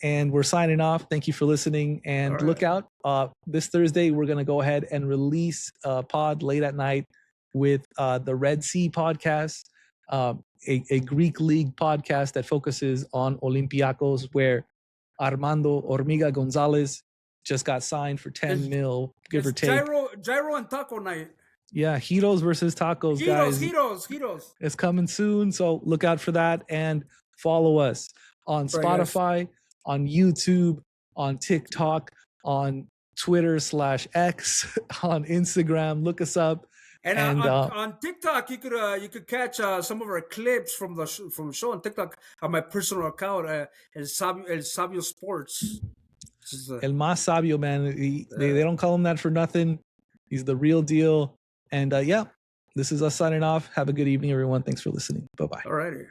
And we're signing off. Thank you for listening. And look out. This Thursday, we're going to go ahead and release a pod late at night with the Red Sea Podcast, a Greek League podcast that focuses on Olympiacos, where Armando Hormiga Gonzalez just got signed for 10 mil, give or take. Gyro and Taco Night. Yeah, Heroes versus Tacos, guys. Heroes. It's coming soon, so look out for that and follow us on Spotify, on YouTube, on TikTok, on Twitter/X, on Instagram. Look us up. And on TikTok, you could catch some of our clips from the show on TikTok on my personal account, El Sabio Sports. El Más Sabio, man. They don't call him that for nothing. He's the real deal. And yeah, this is us signing off. Have a good evening, everyone. Thanks for listening. Bye-bye. All righty.